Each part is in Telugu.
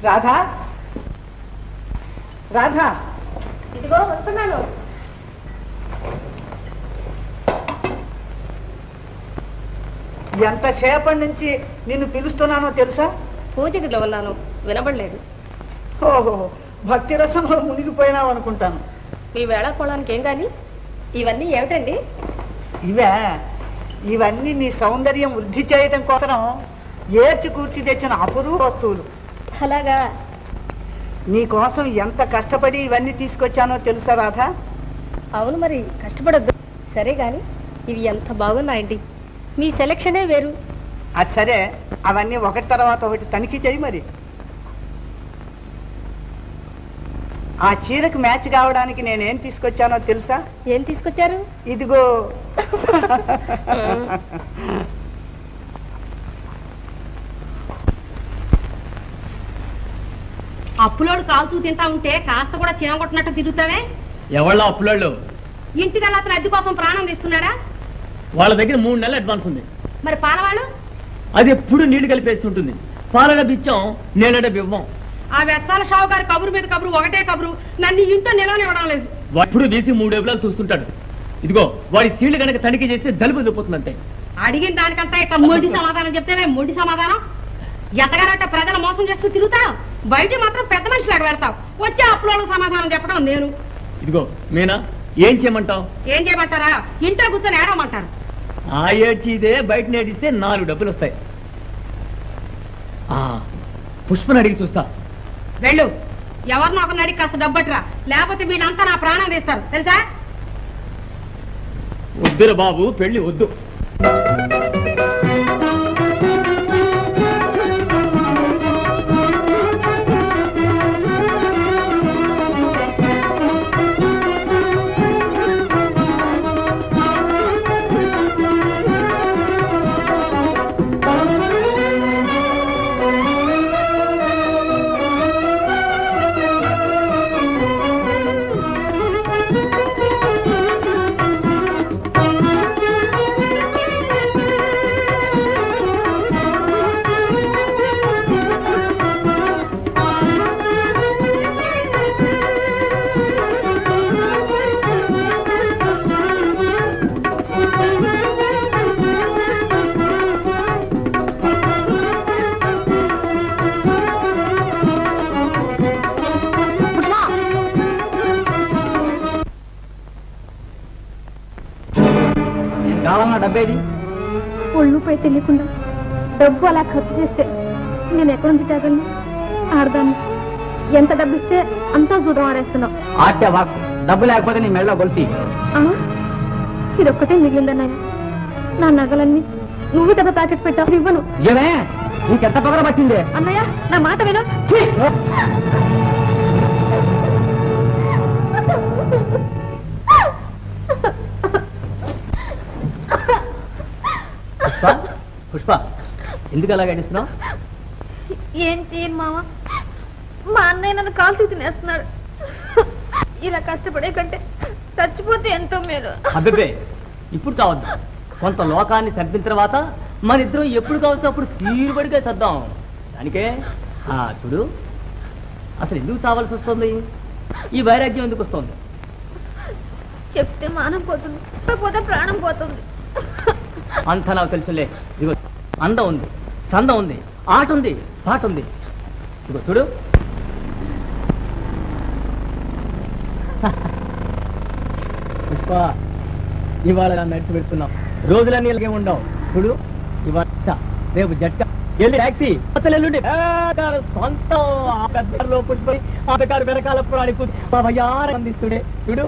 రాధా రాధా, ఇదిగో వస్తున్నాను. ఎంతసేపటి నుంచి నిన్ను పిలుస్తున్నానో తెలుసా? పూజగిరిలో ఉన్నాను, వినబడలేదు. ఓహో, భక్తి రసంలో మునిగిపోయినావు అనుకుంటాను. మీ వేళ కోళానికి ఏం కానీ ఇవన్నీ ఏమిటండి? ఇవన్నీ నీ సౌందర్యం వృద్ధి చేయటం కోసం ఏర్చి కూర్చి తెచ్చిన అపురూప వస్తువులు. అలాగా? నీ కోసం ఎంత కష్టపడి ఇవన్నీ తీసుకొచ్చానో తెలుసా రాధా? అవును, మరి కష్టపడద్దు. సరే గాని ఇవి ఎంత బాగున్నాయండి. మీ సెలక్షనే వేరు. అది సరే, అవన్నీ ఒకటి తర్వాత ఒకటి తనిఖీ చేయి. మరి ఆ చీరకు మ్యాచ్ కావడానికి నేనేం తీసుకొచ్చానో తెలుసా? ఏం తీసుకొచ్చారు? ఇదిగో. అప్పులోడు కాల్చూ తింటా ఉంటే కాస్త కూడా చీమగొట్టినట్టు తిరుగుతావే. ఎవళ్ళ అప్పులోళ్ళు? ఇంటికల్లా అతను అద్దె కోసం ప్రాణం తీస్తున్నాడా? వాళ్ళ దగ్గర 3 నెలల అడ్వాన్స్ ఉంది. మరి పాలవాళ్ళు? అది ఎప్పుడు నీళ్లు కలిపేస్తుంటుంది. పాలడ బిచ్చం, నీళ్ళ బివ్వం. ఆ వెచ్చాల షావుగారి కబురు మీద కబురు, ఒకటే కబురు. నన్ను ఇంట్లో నిలవనివ్వడం లేదు. ఎప్పుడు తీసి 3 వేపులాలు చూస్తుంటాడు. ఇదిగో వాడి సీళ్లు కనుక తనిఖీ చేస్తే జలుబు దిపోతుందంటే. అడిగిన దానికంతా ఇట్లా మొండి సమాధానం చెప్తేనే మొండి సమాధానం. ఎత్తగారంటే ప్రజలు మోసం చేస్తూ తిరుగుతావు, బయట మాత్రం పెద్ద మనిషిలాగా పెడతావు. వచ్చే అప్పులోళ్ళకి సమాధానం చెప్పడం నేను. ఇదిగో మీనా, ఏం చేయమంటావు? ఏం చేయమంటారా? ఇంట్లో కూర్చొని ఏడమంటారు. ఆ ఏడ్చిదే బయట నేడిస్తే 4 డబ్బులు వస్తాయి. పుష్పని అడిగి చూస్తా. వెళ్ళు, ఎవరినో ఒకరిని అడిగి కాస్త డబ్బట్రా, లేకపోతే వీళ్ళంతా నా ప్రాణం తీస్తారు తెలుసా? వద్దురా బాబు, పెళ్లి వద్దు. డబ్బేది? ఒళ్ళుపై తెలియకుండా డబ్బు అలా ఖర్చు చేస్తే నేను ఎక్కడ నుంచి తేగలను? ఆడదాన్ని ఎంత డబ్బు ఇస్తే అంతా చూద్దాం ఆడేస్తున్నావు. ఆట్య వాక్, డబ్బు లేకపోతే నీ మెడలో గొలిసి. ఇదొక్కటే మిగిలిందన్నయ్య. నా నగలన్నీ నువ్వు దెబ్బ ప్యాకెట్ పెట్టావు, ఇవ్వను. ఏమే నీకెంత పగర పట్టింది? అన్నయ్య నా మాట విను. పుష్ప, ఎందుకు అలా గడిస్తున్నావు? ఏం చేయను మామ, మా అన్నయ్య నన్ను కాల్చి తినేస్తున్నాడు. ఇలా కష్టపడే కంటే చచ్చిపోతే ఎంతో మేలు. అబ్బే, ఇప్పుడు చావద్దు. కొంత లోకాన్ని చంపిన తర్వాత మన ఇద్దరం ఎప్పుడు కావచ్చు అప్పుడు తీరుబడిగా చద్దాం. దానికే చూడు, అసలు ఎందుకు చావాల్సి వస్తుంది? ఈ వైరాగ్యం ఎందుకు వస్తుంది? చెప్తే మానం పోతుంది, పోతే ప్రాణం పోతుంది. అంతా నాకు తెలుసులే. ఇదిగో అందం ఉంది, చందం ఉంది, ఆట ఉంది, పాట ఉంది. ఇదిగో చూడు, పుష్ప, ఇవాళ నడిచి పెడుతున్నాం. రోజులన్నీ ఇలాగే ఉండవు. చూడు, ఇవాళ రేపు జట్క, ఎల్లి ట్యాక్సీ, అసలు ఎల్లుండి సొంతం. ఆ పెద్దలో పుష్ప, ఆ పెద్ద వెనకాల పురాణి మా భయార అందిస్తుడే. చూడు,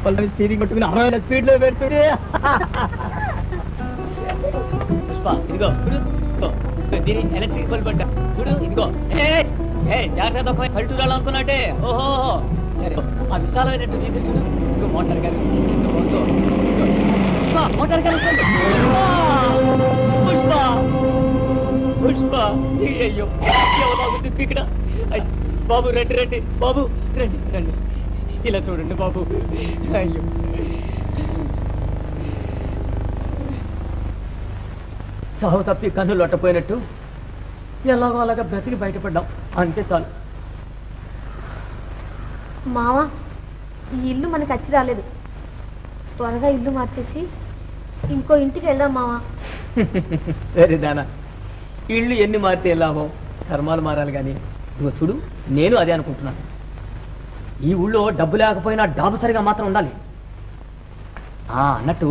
పల్లవి స్టీరింగ్ కొట్టుకుని 60 స్పీడ్ లో పెడుతుండే. పుష్ప, ఇదిగో దీని ఎలక్ట్రిక్ బల్బ్ అంట. చూడు, ఇదిగో జాగ్రత్త, పల్లెటూరాలు అనుకున్నట్టే. ఓహో, సరే, ఆ విశాలమైనట్టు చూడు. ఇదిగో మోటార్ గారు, మోటార్ గారు. పుష్ప, పుష్ప, అయ్యో బాగుంది ఇక్కడ. బాబు రండి, రండి బాబు, రండి రండి, ఇలా చూడండి బాబు. అయ్యో, సాహు తప్పి కన్ను లొట్టపోయినట్టు ఎలాగో అలాగా బ్రతికి బయటపడ్డాం. అంతే చాలు. మావా, ఈ ఇల్లు మనకు అచ్చి రాలేదు. త్వరగా ఇల్లు మార్చేసి ఇంకో ఇంటికి వెళ్దాం మావా. సరే దానా, ఇల్లు ఎన్ని మారితే లాభం, ధర్మాలు మారాలి. కానీ నువ్వు చూడు, నేను అదే అనుకుంటున్నాను. ఈ ఊళ్ళో డబ్బు లేకపోయినా డాబు సరిగా మాత్రం ఉండాలి. అన్నట్టు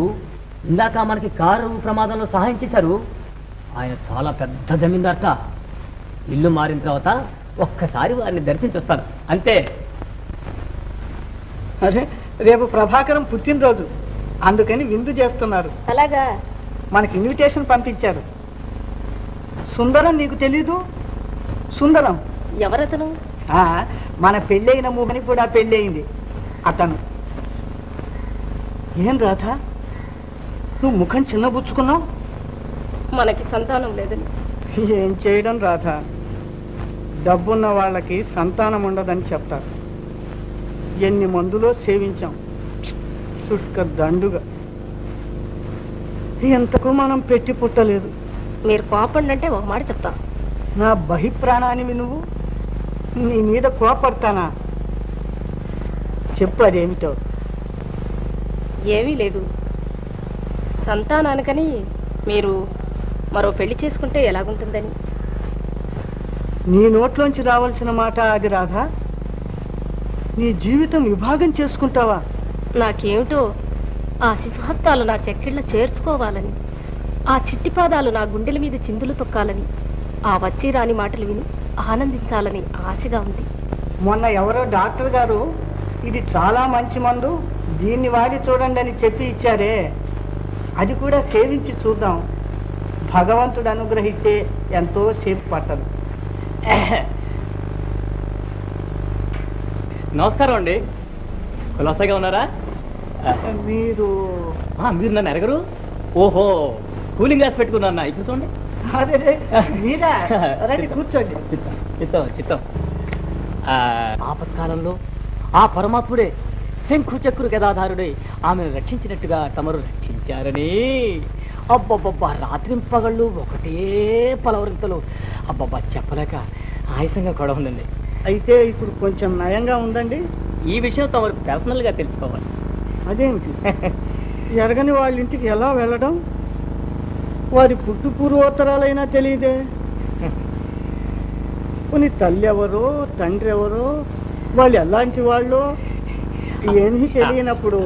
ఇందాక మనకి కారు ప్రమాదంలో సహాయం చేశారు. ఆయన చాలా పెద్ద జమీందార్ట. ఇల్లు మారిన తర్వాత ఒక్కసారి వారిని దర్శించి వస్తాను, అంతే. అరే, రేపు ప్రభాకరం పుట్టినరోజు, అందుకని విందు చేస్తున్నారు. అలాగా? మనకి ఇన్విటేషన్ పంపించారు. సుందరం నీకు తెలీదు? సుందరం ఎవరతను? మన పెళ్ళైన మూహని కూడా పెళ్ళయింది అతను. ఏం రాధా, నువ్వు ముఖం చిన్నబుచ్చుకున్నావు? మనకి సంతానం లేదని. ఏం చేయడం రాధా, డబ్బున్న వాళ్ళకి సంతానం ఉండదని చెప్తారు. ఎన్ని మందులో సేవించాం, శుష్క దండుగా. ఎంతకు మనం పెట్టి పుట్టలేదు. మీరు కోపండి అంటే ఒక మాట చెప్తా. నా బహిప్రాణానివి నువ్వు, నీ మీద కోపడతానా? చెప్పు, అదేమిటో. ఏమీ లేదు. సంతానానికని మీరు మరో పెళ్లి చేసుకుంటే ఎలాగుంటుందని. నీ నోట్లోంచి రావాల్సిన మాట అది రాధా. నీ జీవితం విభాగం చేసుకుంటావా? నాకేమిటో ఆ శిశుహస్తాలు నా చెక్కిళ్ళ చేర్చుకోవాలని, ఆ చిట్టి పాదాలు నా గుండెల మీద చిందులు తొక్కాలని, ఆ వచ్చి రాని మాటలు విని ఆనందించాలని ఆశగా ఉంది. మొన్న ఎవరో డాక్టర్ గారు ఇది చాలా మంచి మందు, దీన్ని వాడి చూడండి అని చెప్పి ఇచ్చారే, అది కూడా సేవించి చూద్దాం. భగవంతుడు అనుగ్రహిస్తే ఎంతో సేపు పట్టదు. నమస్కారం అండి, కులాసాగా ఉన్నారా? మీరు మీరు నన్ను ఎరగరు? ఓహో, కూలింగ్ గ్లాస్ పెట్టుకున్నా. ఇప్పుడు చూడండి. అదే మీరా? రండి, కూర్చోండి. చిత్తం చిత్తం. ఆపత్కాలంలో ఆ పరమాత్ముడే శంఖు చక్రు గదాధారుడే ఆమెను రక్షించినట్టుగా తమరు రక్షించారని. అబ్బబ్బబ్బా, రాత్రి పగళ్ళు ఒకటే పలవరింతలు. అబ్బబ్బా, చెప్పలేక ఆయాసంగా కూడా ఉందండి. అయితే ఇప్పుడు కొంచెం నయంగా ఉందండి. ఈ విషయం తమరు పర్సనల్ గా తెలుసుకోవాలి. అదేమిటి? ఎరగని వాళ్ళ ఇంటికి ఎలా వెళ్ళడం? వారి పుట్టు పూర్వోత్తరాలైనా తెలియదే. కొన్ని తల్లి ఎవరో తండ్రి ఎవరో, వాళ్ళు ఎలాంటి వాళ్ళు ఏమీ తెలియనప్పుడు.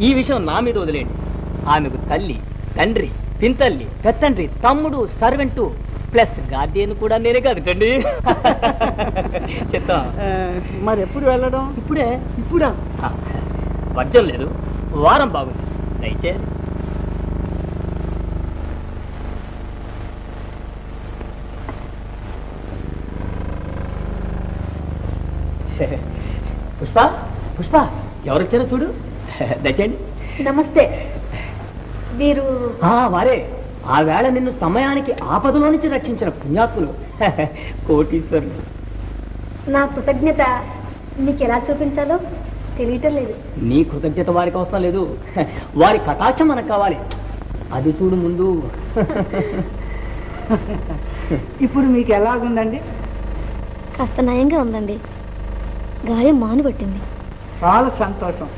ఈ విషయం నా మీద వదిలేండి. ఆమెకు తల్లి, తండ్రి, పింతల్లి, పెత్తండ్రి, తమ్ముడు, సర్వెంటు ప్లస్ గార్డియన్ కూడా నేనే కాదుటండి. చెప్తా. మరి ఎప్పుడు వెళ్ళడం? ఇప్పుడా? వర్జం లేదు, వారం బాగుంది. దయచేసి పుష్ప, పుష్ప, ఎవరొచ్చారో చూడు. దయచేయండి. నమస్తే. మీరు? వారే. ఆ వేళ నిన్ను సమయానికి ఆపదలో నుంచి రక్షించిన పుణ్యాత్ములు, కోటీశ్వరులు. నా కృతజ్ఞత మీకు ఎలా చూపించాలో తెలియటం లేదు. నీ కృతజ్ఞత వారికి అవసరం లేదు, వారి కటాక్షం మనకు కావాలి. అది చూడు ముందు. ఇప్పుడు మీకు ఎలాగుందండి? కాస్త నయంగా ఉందండి. గాయం మానుబట్టింది. చాలా సంతోషం.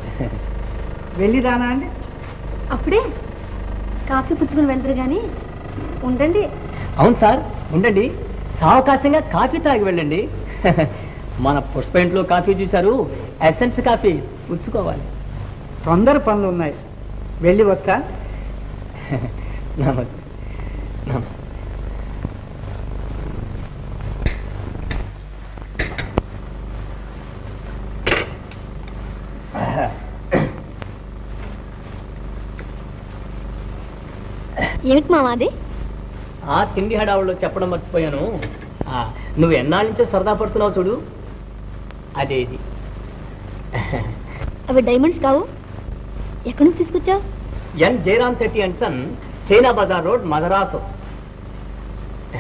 వెళ్ళిరానా అండి? అప్పుడే కాఫీ పుచ్చుకుని వెళ్తారు కానీ ఉండండి. అవును సార్, ఉండండి. సావకాశంగా కాఫీ తాగి వెళ్ళండి. మన పుష్ప ఇంట్లో కాఫీ చూశారు, ఎసెన్స్ కాఫీ పుచ్చుకోవాలి. తొందర పనులు ఉన్నాయి, వెళ్ళి వస్తా. నమస్తే. నమస్తే. ఏమిటి మావా అది? ఆ తిండి హడావుల్లో చెప్పడం మర్చిపోయాను. నువ్వు ఎన్నాళ్ళ నుంచో సరదా పడుతున్నావు చూడు, అదే ఇది. అవి డైమండ్స్ కావు? ఎక్కడి నుంచి తీసుకొచ్చావు? N Jayaram Shetty and son, China Bazaar road, Madras.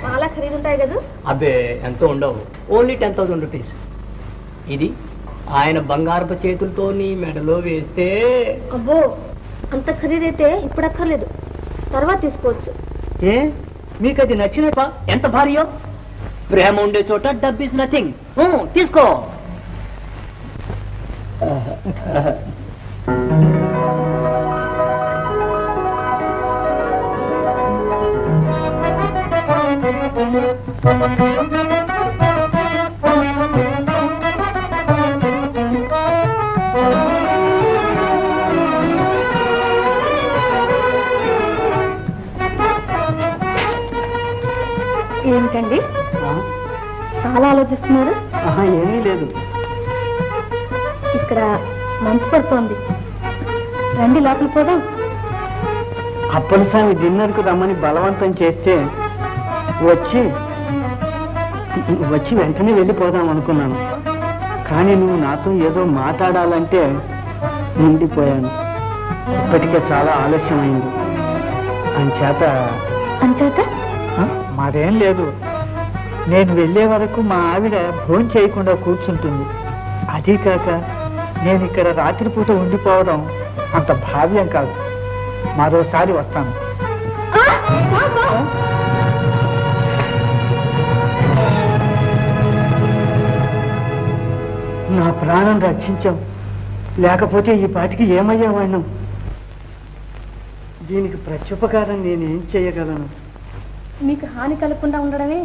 చాలా ఖరీదుంటాయి కదా? అబ్బే, ఎంతో ఉండవు, ఓన్లీ 10,000 రూపీస్. ఇది ఆయన బంగారపు చేతులతో నీ మెడలో వేస్తే. అబ్బో, అంత ఖరీదైతే ఇప్పుడు అక్కర్లేదు, తర్వాత తీసుకోవచ్చు. ఏ, మీకు అది నచ్చినట్టు? ఎంత భారీయో! ప్రేమ ఉండే చోట డబ్బు ఇస్ నథింగ్. తీసుకో. ఏమిటండి చాలా ఆలోచిస్తున్నారు? ఏమీ లేదు. ఇక్కడ మంచు పడుతోంది, రండి లోపల పోదాం. అప్పటిసారి డిన్నర్కు రమ్మని బలవంతం చేస్తే వచ్చి వెంటనే వెళ్ళిపోదాం అనుకున్నాను. కానీ నువ్వు నాతో ఏదో మాట్లాడాలంటే ఉండిపోయాను. ఇప్పటికే చాలా ఆలస్యమైంది. అంచేత మరేం లేదు. నేను వెళ్ళే వరకు మా ఆవిడ భోజనం చేయకుండా కూర్చుంటుంది. అదీ కాక నేను ఇక్కడ రాత్రిపూట ఉండిపోవడం అంత భావ్యం కాదు. మరోసారి వస్తాను. నా ప్రాణం రక్షించాం, లేకపోతే ఈ పాటికి ఏమయ్యేవాళ్ళం. దీనికి ప్రత్యుపకారం నేనేం చేయగలను? మీకు హాని కలగకుండా ఉండడమే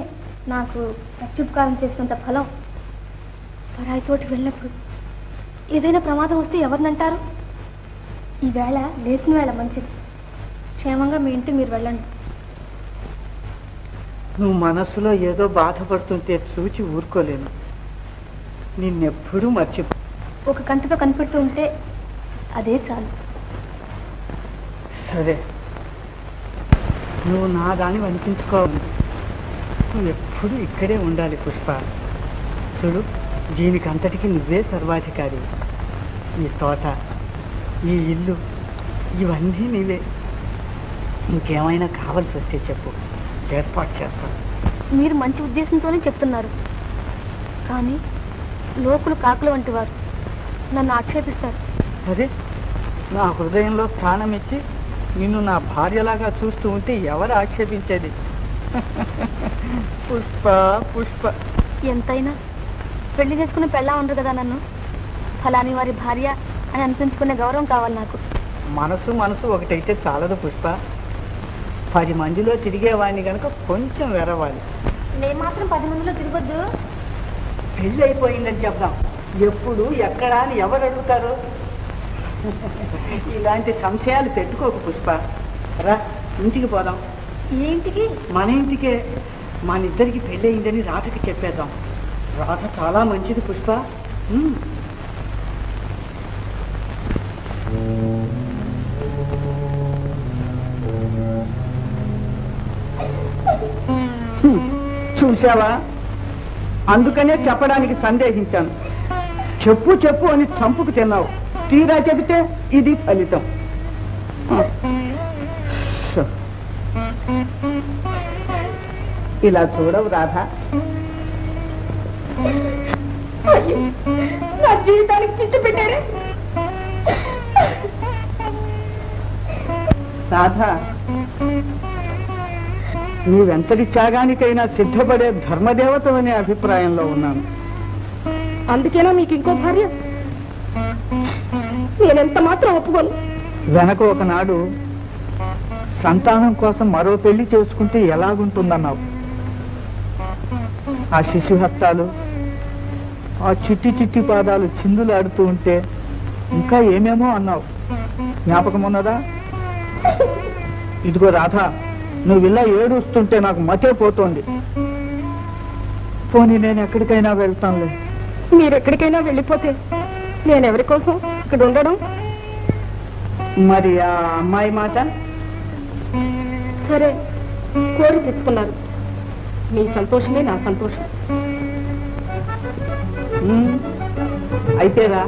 నాకు ప్రత్యుపకారం చేసినంత ఫలం. పరాయి చోటు వెళ్ళినప్పుడు ఏదైనా ప్రమాదం వస్తే ఎవరినంటారు? ఈవేళ లేచిన వేళ మంచిది. క్షేమంగా మీ ఇంటికి మీరు వెళ్ళండి. నువ్వు మనస్సులో ఏదో బాధపడుతుంటే చూచి ఊరుకోలేను. నిన్నెప్పుడూ మర్చిపో. ఒక కంటితో కనిపెడుతూ ఉంటే అదే చాలు. సరే, నువ్వు నా దాన్ని అనిపించుకోవాలి. నువ్వు ఎప్పుడు ఇక్కడే ఉండాలి పుష్ప. చూడు, దీనికి అంతటికి నువ్వే సర్వాధికారి. ఈ తోట, ఈ ఇల్లు, ఇవన్నీ నీవే. ఇంకేమైనా కావాల్సి వస్తే చెప్పు, ఏర్పాటు చేస్తాను. మీరు మంచి ఉద్దేశంతోనే చెప్తున్నారు, కానీ లోకులు కాకులు వంటి వారు నన్ను ఆక్షేపిస్తారు. అదే, నా హృదయంలో స్థానం ఇచ్చి నిన్ను నా భార్యలాగా చూస్తూ ఉంటే ఎవరు ఆక్షేపించేది? పుష్ప పుష్ప. ఎంతైనా పెళ్లి చేసుకుని పెళ్ళా ఉండరు కదా నన్ను. ఫలాని వారి భార్య అని అనిపించుకునే గౌరవం కావాలి నాకు. మనసు ఒకటైతే చాలదు పుష్ప. 10 మందిలో తిరిగేవాడిని కనుక కొంచెం వెరవాలి. నేను మాత్రం 10 మందిలో తిరగొద్దు. పెళ్ళి అయిపోయిందని చెప్దాం. ఎప్పుడు ఎక్కడా అని ఎవరు అడుగుతారు? ఇలాంటి సంశయాలు పెట్టుకోకు పుష్ప. రా, ఇంటికి పోదాం. ఏ ఇంటికి? మన ఇంటికే. మన ఇద్దరికి పెళ్ళి అయిందని రాధకి చెప్పేద్దాం. రాధ చాలా మంచిది పుష్ప. చూసావా, అందుకనే చెప్పడానికి సందేహించాను. చెప్పు అని చంపుకు తిన్నావు. తీరా చెబితే ఇది ఫలితం. ఇలా చూడవు రాధ, నా జీవితానికి చిచ్చు పెట్టారే. రాధ, నీవెంతటి త్యాగానికైనా సిద్ధపడే ధర్మదేవత అనే అభిప్రాయంలో ఉన్నాను. అందుకేనా మీకు ఇంకో భార్య? నేనెంత మాత్రం ఒప్పుకోను. వెనక ఒకనాడు సంతానం కోసం మరో పెళ్లి చేసుకుంటే ఎలాగుంటుందన్నావు. ఆ శిశుహస్తాలు, ఆ చిట్టి పాదాలు చిందులాడుతూ ఉంటే ఇంకా ఏమేమో అన్నావు. జ్ఞాపకం ఉన్నదా? ఇదిగో రాధ, నువ్వు ఇలా ఏడుస్తుంటే నాకు మతే పోతోంది. పోనీ నేను ఎక్కడికైనా వెళ్తానులే. మీరెక్కడికైనా వెళ్ళిపోతే నేనెవరి కోసం ఇక్కడ ఉండడం? మరి ఆ అమ్మాయి మాట? సరే, కోరి తెచ్చుకున్నారు. మీ సంతోషమే నా సంతోషం. అయితేరా,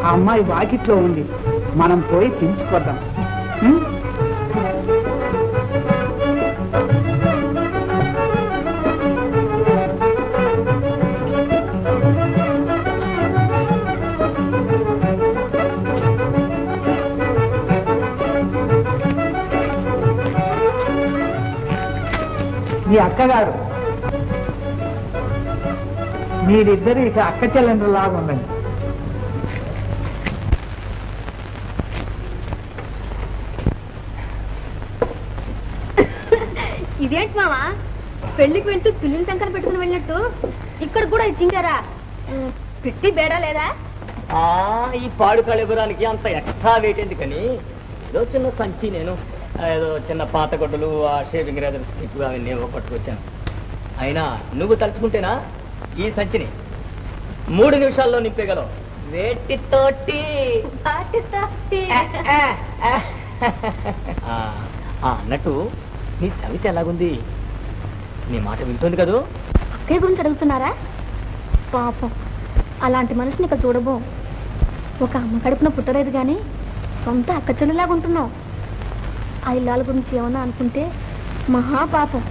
ఆ అమ్మాయి వాకిట్లో ఉంది. మనం పోయి పిలుచుకొద్దాం. మీ అక్కగారు మీరిద్దరు ఇక అక్క చెల్లెండ్రు లాగా ఉండండి. ఇదేంటి మావా పెళ్లికి వెళ్తూ పిల్లిని సంకర పెట్టుకుని వెళ్ళినట్టు ఇక్కడ కూడా ఇచ్చించారా? పెట్టి బేడా లేదా? ఈ పాడు కళిపురానికి అంత ఎక్స్ట్రా వెయిట్ ఎందుకని ఏదో చిన్న సంచి, నేను ఏదో చిన్న పాత గొడ్డలు, ఆ షేవింగ్ రేజర్ స్టిక్ అవన్నీ ఏవో పట్టుకొచ్చాను. అయినా నువ్వు తలుచుకుంటేనా ఈ సంచిని 3 నిమిషాల్లో నింపేగలవు. వేటితోటి అన్నట్టు నీ సవిత ఎలాగుంది? నీ మాట వింటుంది కదూ? అక్కయ్య గురించి అడుగుతున్నారా? పాపం అలాంటి మనిషిని ఇక చూడబో. ఒక అమ్మ కడుపున పుట్టలేదు కానీ సొంత అక్క చెల్లిలాగా ఉంటున్నావు. ఆ ఇల్లాల గురించి ఏమన్నా అనుకుంటే మహాపాపం.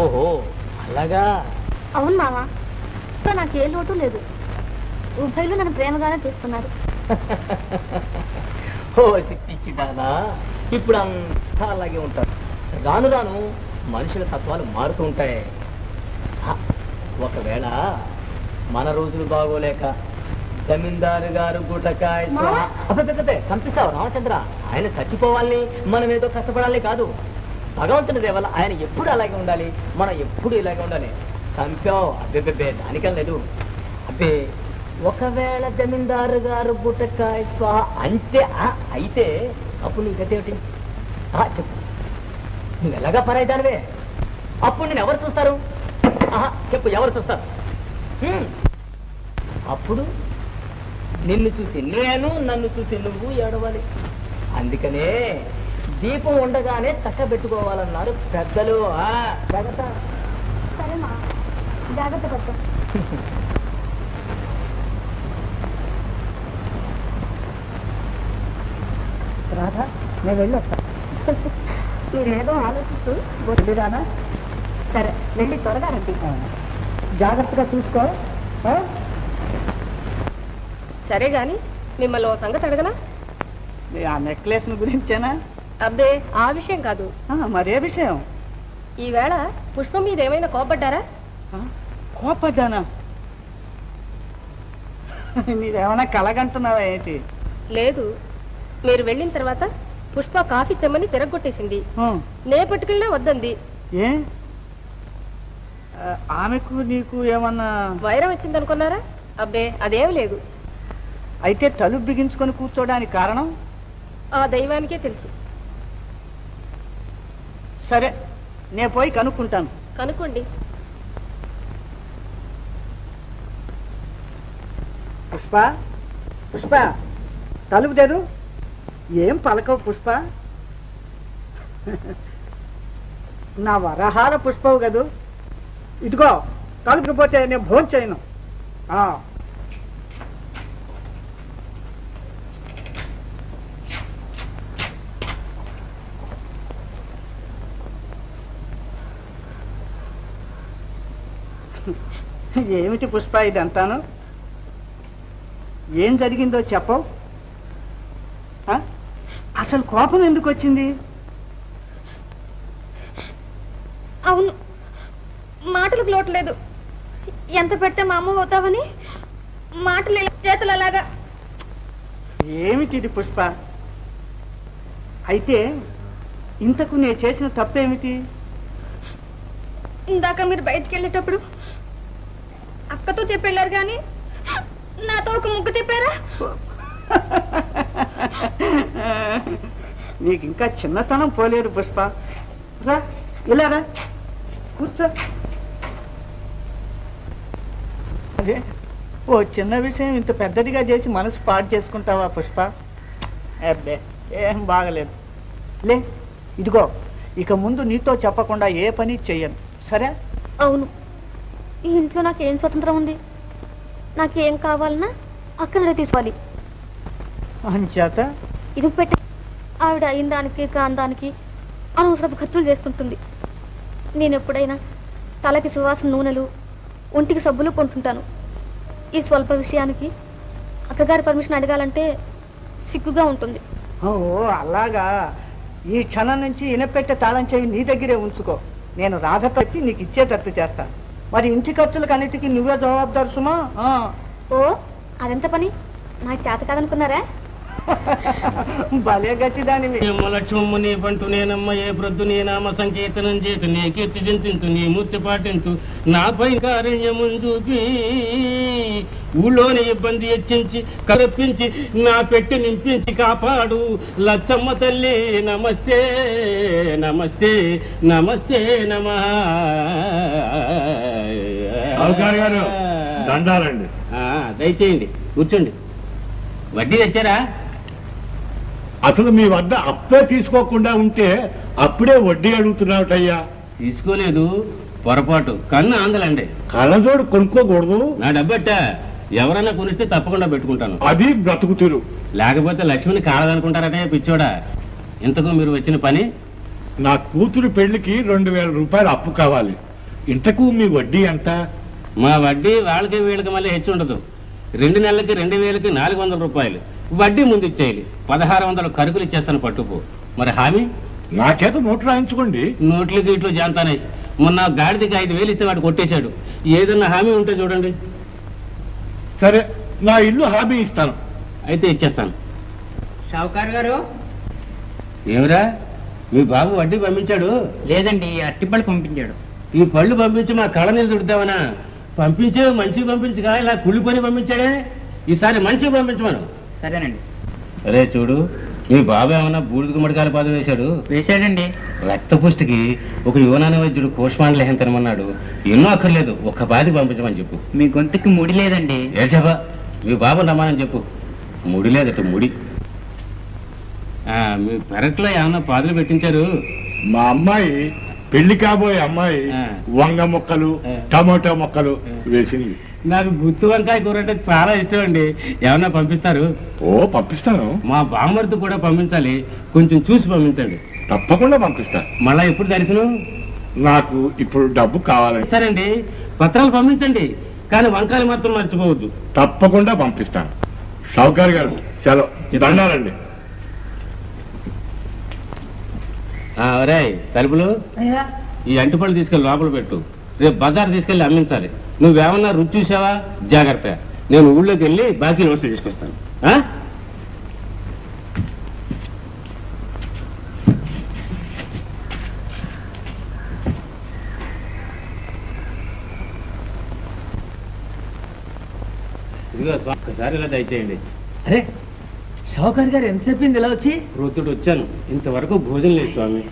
ఓహో అలాగా? అవును మావా, నాకు ఏ లోటు లేదు. ఉభయలు నన్ను ప్రేమగానే చూస్తున్నారు. ఓ పిచ్చిదానా, ఇప్పుడు అంతా అలాగే ఉంటారు. రాను రాను మనుషుల తత్వాలు మారుతూ ఉంటాయి. ఒకవేళ మన రోజులు బాగోలేక జమీందారు గారు గుటకాయ చంపిస్తావు రామచంద్ర. ఆయన చచ్చిపోవాలని మనం ఏదో కష్టపడాలి కాదు. భగవంతుని దేవల్ల ఆయన ఎప్పుడు అలాగే ఉండాలి, మనం ఎప్పుడు ఇలాగే ఉండాలి. చంపావు అబ్బే దానికం లేదు. అబ్బే ఒకవేళ జమీందారు గారు గుటకాయ స్వాహ అంతే అయితే అప్పుడు నీ గతేమిటి? చెప్పు, నువ్వు ఎలాగా పరాయిదానివే. అప్పుడు నేను ఎవరు చూస్తారు? చెప్పు, ఎవరు చూస్తారు? అప్పుడు నిన్ను చూసి నేను, నన్ను చూసి నువ్వు ఏడవాలి. అందుకనే దీపం ఉండగానే చక్కబెట్టుకోవాలన్నారు పెద్దలు. సరేమా, జాగ్రత్త పడతా. రాధా, నేను వెళ్ళొస్తా. మీరేదో ఆలోచిస్తూ వెళ్ళిరానా? సరే వెళ్ళి త్వరగా రండి. జాగ్రత్తగా చూసుకో. సరే గాని మిమ్మల్ని ఓ సంగతి అడగనా? ఆ నెక్లెస్ గురించేనా? అబ్బే ఆ విషయం కాదు. మరే విషయం? ఈవేళ పుష్పం మీద ఏమైనా కోపడ్డారా? కోపడ్డానా? మీరేమైనా కలగంటున్నావా ఏంటి? లేదు, మీరు వెళ్ళిన తర్వాత పుష్ప కాఫీ తెమ్మని తిరగొట్టేసింది. నే పట్టుకెళ్ళినా వద్దంది. ఏ ఆమెకు నీకు ఏమన్నా వైరం వచ్చిందనుకున్నారా? అబ్బే అదేం లేదు. అయితే తలుపు బిగించుకొని కూర్చోడానికి కారణం ఆ దైవానికే తెలుసు. సరే, నేను పోయి కనుక్కుంటాను. కనుక్కోండి. పుష్ప, పుష్ప, తలుపు తెరు. ఏం పలకవు పుష్ప? నా వరహాల పుష్పవు కదూ. ఇదిగో తలుపుకపోతే నేను భోజనం చేయను. ఏమిటి పుష్ప ఇదంతాను? ఏం జరిగిందో చెప్పవు? అసలు కోపం ఎందుకు వచ్చింది? అవును, మాటలకు లోట్లేదు. ఎంత పెట్టే మా అమ్మ అవుతావని మాటలు చేతులు అలాగా. ఏమిటి పుష్ప? అయితే ఇంతకు నేను చేసిన తప్పేమిటి? ఇందాక మీరు బయటికి వెళ్ళేటప్పుడు అక్కతో చెప్పెళ్ళారు కానీ నాతో ఒక ముగ్గు చెప్పారా? నీకు ఇంకా చిన్నతనం పోలేరు పుష్ప. రా, ఇలా రా, కూర్చో. అదే ఓ చిన్న విషయం ఇంత పెద్దదిగా చేసి మనసు పాడు చేసుకుంటావా పుష్ప? అబ్బే ఏం బాగలేదు. లే, ఇదిగో ఇక ముందు నీతో చెప్పకుండా ఏ పని చెయ్యను, సరే? అవును, ఈ ఇంట్లో నాకేం స్వతంత్రం ఉంది? నాకేం కావాలన్నా అక్కడే తీసుకోవాలి. అంచేత ఇది పెట్టే ఆవిడ అయిన దానికి కాందానికి అనవసరపు ఖర్చులు చేస్తుంటుంది. నేను ఎప్పుడైనా తలకి సువాసన నూనెలు, ఒంటికి సబ్బులు కొంటుంటాను. ఈ స్వల్ప విషయానికి అక్కగారి పర్మిషన్ అడగాలంటే సిగ్గుగా ఉంటుంది. ఓ అలాగా. ఈ క్షణం నుంచి ఇనపెట్టే తాళం చేయి నీ దగ్గరే ఉంచుకో. నేను రాధతో వచ్చి నీకు ఇచ్చేటట్టు చేస్తాను. మరి ఇంటి ఖర్చులకన్నిటికీ నువ్వే జవాబుదారు సుమా. ఓ అదెంత పని నాకు చేత కాదనుకున్నారా? భలే గట్టిదానివి. లక్ష్మమ్మ నీ పంటు నేనమ్మ ఏ ప్రొద్దు నీ నామ సంకీర్తనం చేతు నీ కీర్తి చింతింతు నీ మూర్తి పాటింతు నాపై కారణ్యమును చూపి ఊళ్ళోని ఇబ్బంది హెచ్చించి కరప్పించి నా పెట్టి నింపించి కాపాడు లచ్చమ్మ తల్లి నమస్తే నమస్తే నమస్తే నమః. దండాలండి. దయచేయండి, కూర్చోండి. వడ్డీ తెచ్చారా? అసలు మీ వద్ద అప్పే తీసుకోకుండా ఉంటే అప్పుడే వడ్డీ అడుగుతున్నావుటయ్యా. తీసుకోలేదు, పొరపాటు. కన్ను ఆందలండి. కళ్ళజోడు కొనుక్కోకూడదు. నా డబ్బట్ట ఎవరన్నా కొనిస్తే తప్పకుండా పెట్టుకుంటాను. అది బ్రతుకు తీరు. లేకపోతే లక్ష్మిని కాలదనుకుంటారటే పిచ్చోడా. ఇంతకు మీరు వచ్చిన పని? నా కూతురు పెళ్లికి 2000 రూపాయలు అప్పు కావాలి. ఇంతకు మీ వడ్డీ ఎంత? మా వడ్డీ వాళ్ళకి వీళ్ళకి మళ్ళీ హెచ్చు ఉండదు. 2 నెలలకి 2000కి 400 రూపాయలు వడ్డీ ముందు ఇచ్చేయాలి. 1600 కరుకులు ఇచ్చేస్తాను, పట్టుకో. మరి హామీ? నా చేత నోట్లు రాయించుకోండి. నోట్లు గీట్లు జాంతానే. మొన్న గాడిదకి 5000 ఇస్తే వాడు కొట్టేశాడు. ఏదన్నా హామీ ఉంటే చూడండి. సరే, నా ఇల్లు హామీ ఇస్తాను. అయితే ఇచ్చేస్తాను. షావుకారు గారు. ఏమిరా, మీ బాబు వడ్డీ పంపించాడు? లేదండి, అట్టిపళ్ళు పంపించాడు. ఈ పళ్ళు పంపించి మా కళ్ళ నీళ్ళు దుడుతావనా? పంపించే మంచిగా పంపించగా ఇలా కుళ్ళి పని పంపించాడే. ఈసారి మంచిగా పంపించమను. సరేనండి. అరే చూడు, మీ బాబు ఏమన్నా బూడిద గుమ్మడికాయల పాదం వేశాడు? వేశాడండి. రక్తపుష్టికి ఒక యువనాన వైద్యుడు కోష్మాండ్ లేహం తినమన్నాడు. ఎన్నో అక్కర్లేదు, ఒక్క బాది పంపించమని చెప్పు. మీ గొంతుకి ముడి లేదండి. ఏడ్చాబా, మీ బాబు నమ్మని చెప్పు. ముడి లేదట, ముడి. మీ పెరట్లో ఏమన్నా పాదులు పెట్టించారు? మా అమ్మాయి, పెళ్లి కాబోయే అమ్మాయి, వంగ మొక్కలు, టమాటో మొక్కలు వేసింది. నాకు గుత్తి వంకాయ కూర అంటే చాలా ఇష్టం అండి. ఏమన్నా పంపిస్తారు? ఓ, పంపిస్తాను. మా బామ్మర్ది కూడా పంపించాలి, కొంచెం చూసి పంపించండి. తప్పకుండా పంపిస్తా. మళ్ళా ఎప్పుడు దర్శనం? నాకు ఇప్పుడు డబ్బు కావాలి. సరేండి, పత్రాలు పంపించండి, కానీ వంకాయలు మాత్రం మర్చిపోవద్దు. తప్పకుండా పంపిస్తాను. షావుకారు గారు, సెలవు. దండాలండి. ఒరే తలుపులు, ఈ అంటిపళ్ళు తీసుకెళ్ళి లోపల పెట్టు. రేపు బజార్ తీసుకెళ్ళి అమ్మించాలి. నువ్వేమన్నా రుచి చూసావా? జాగ్రత్త. నేను ఊళ్ళోకి వెళ్ళి బాకీ నోట్స్ తీసుకొస్తాను. ఇదిగో ఒక్కసారి ఇలా దయచేయండి. అరే, షావుకారు గారు ఎంతసేపు ఇలా వచ్చి? వృద్ధుడు వచ్చాను, ఇంతవరకు భోజనం లేదు స్వామి.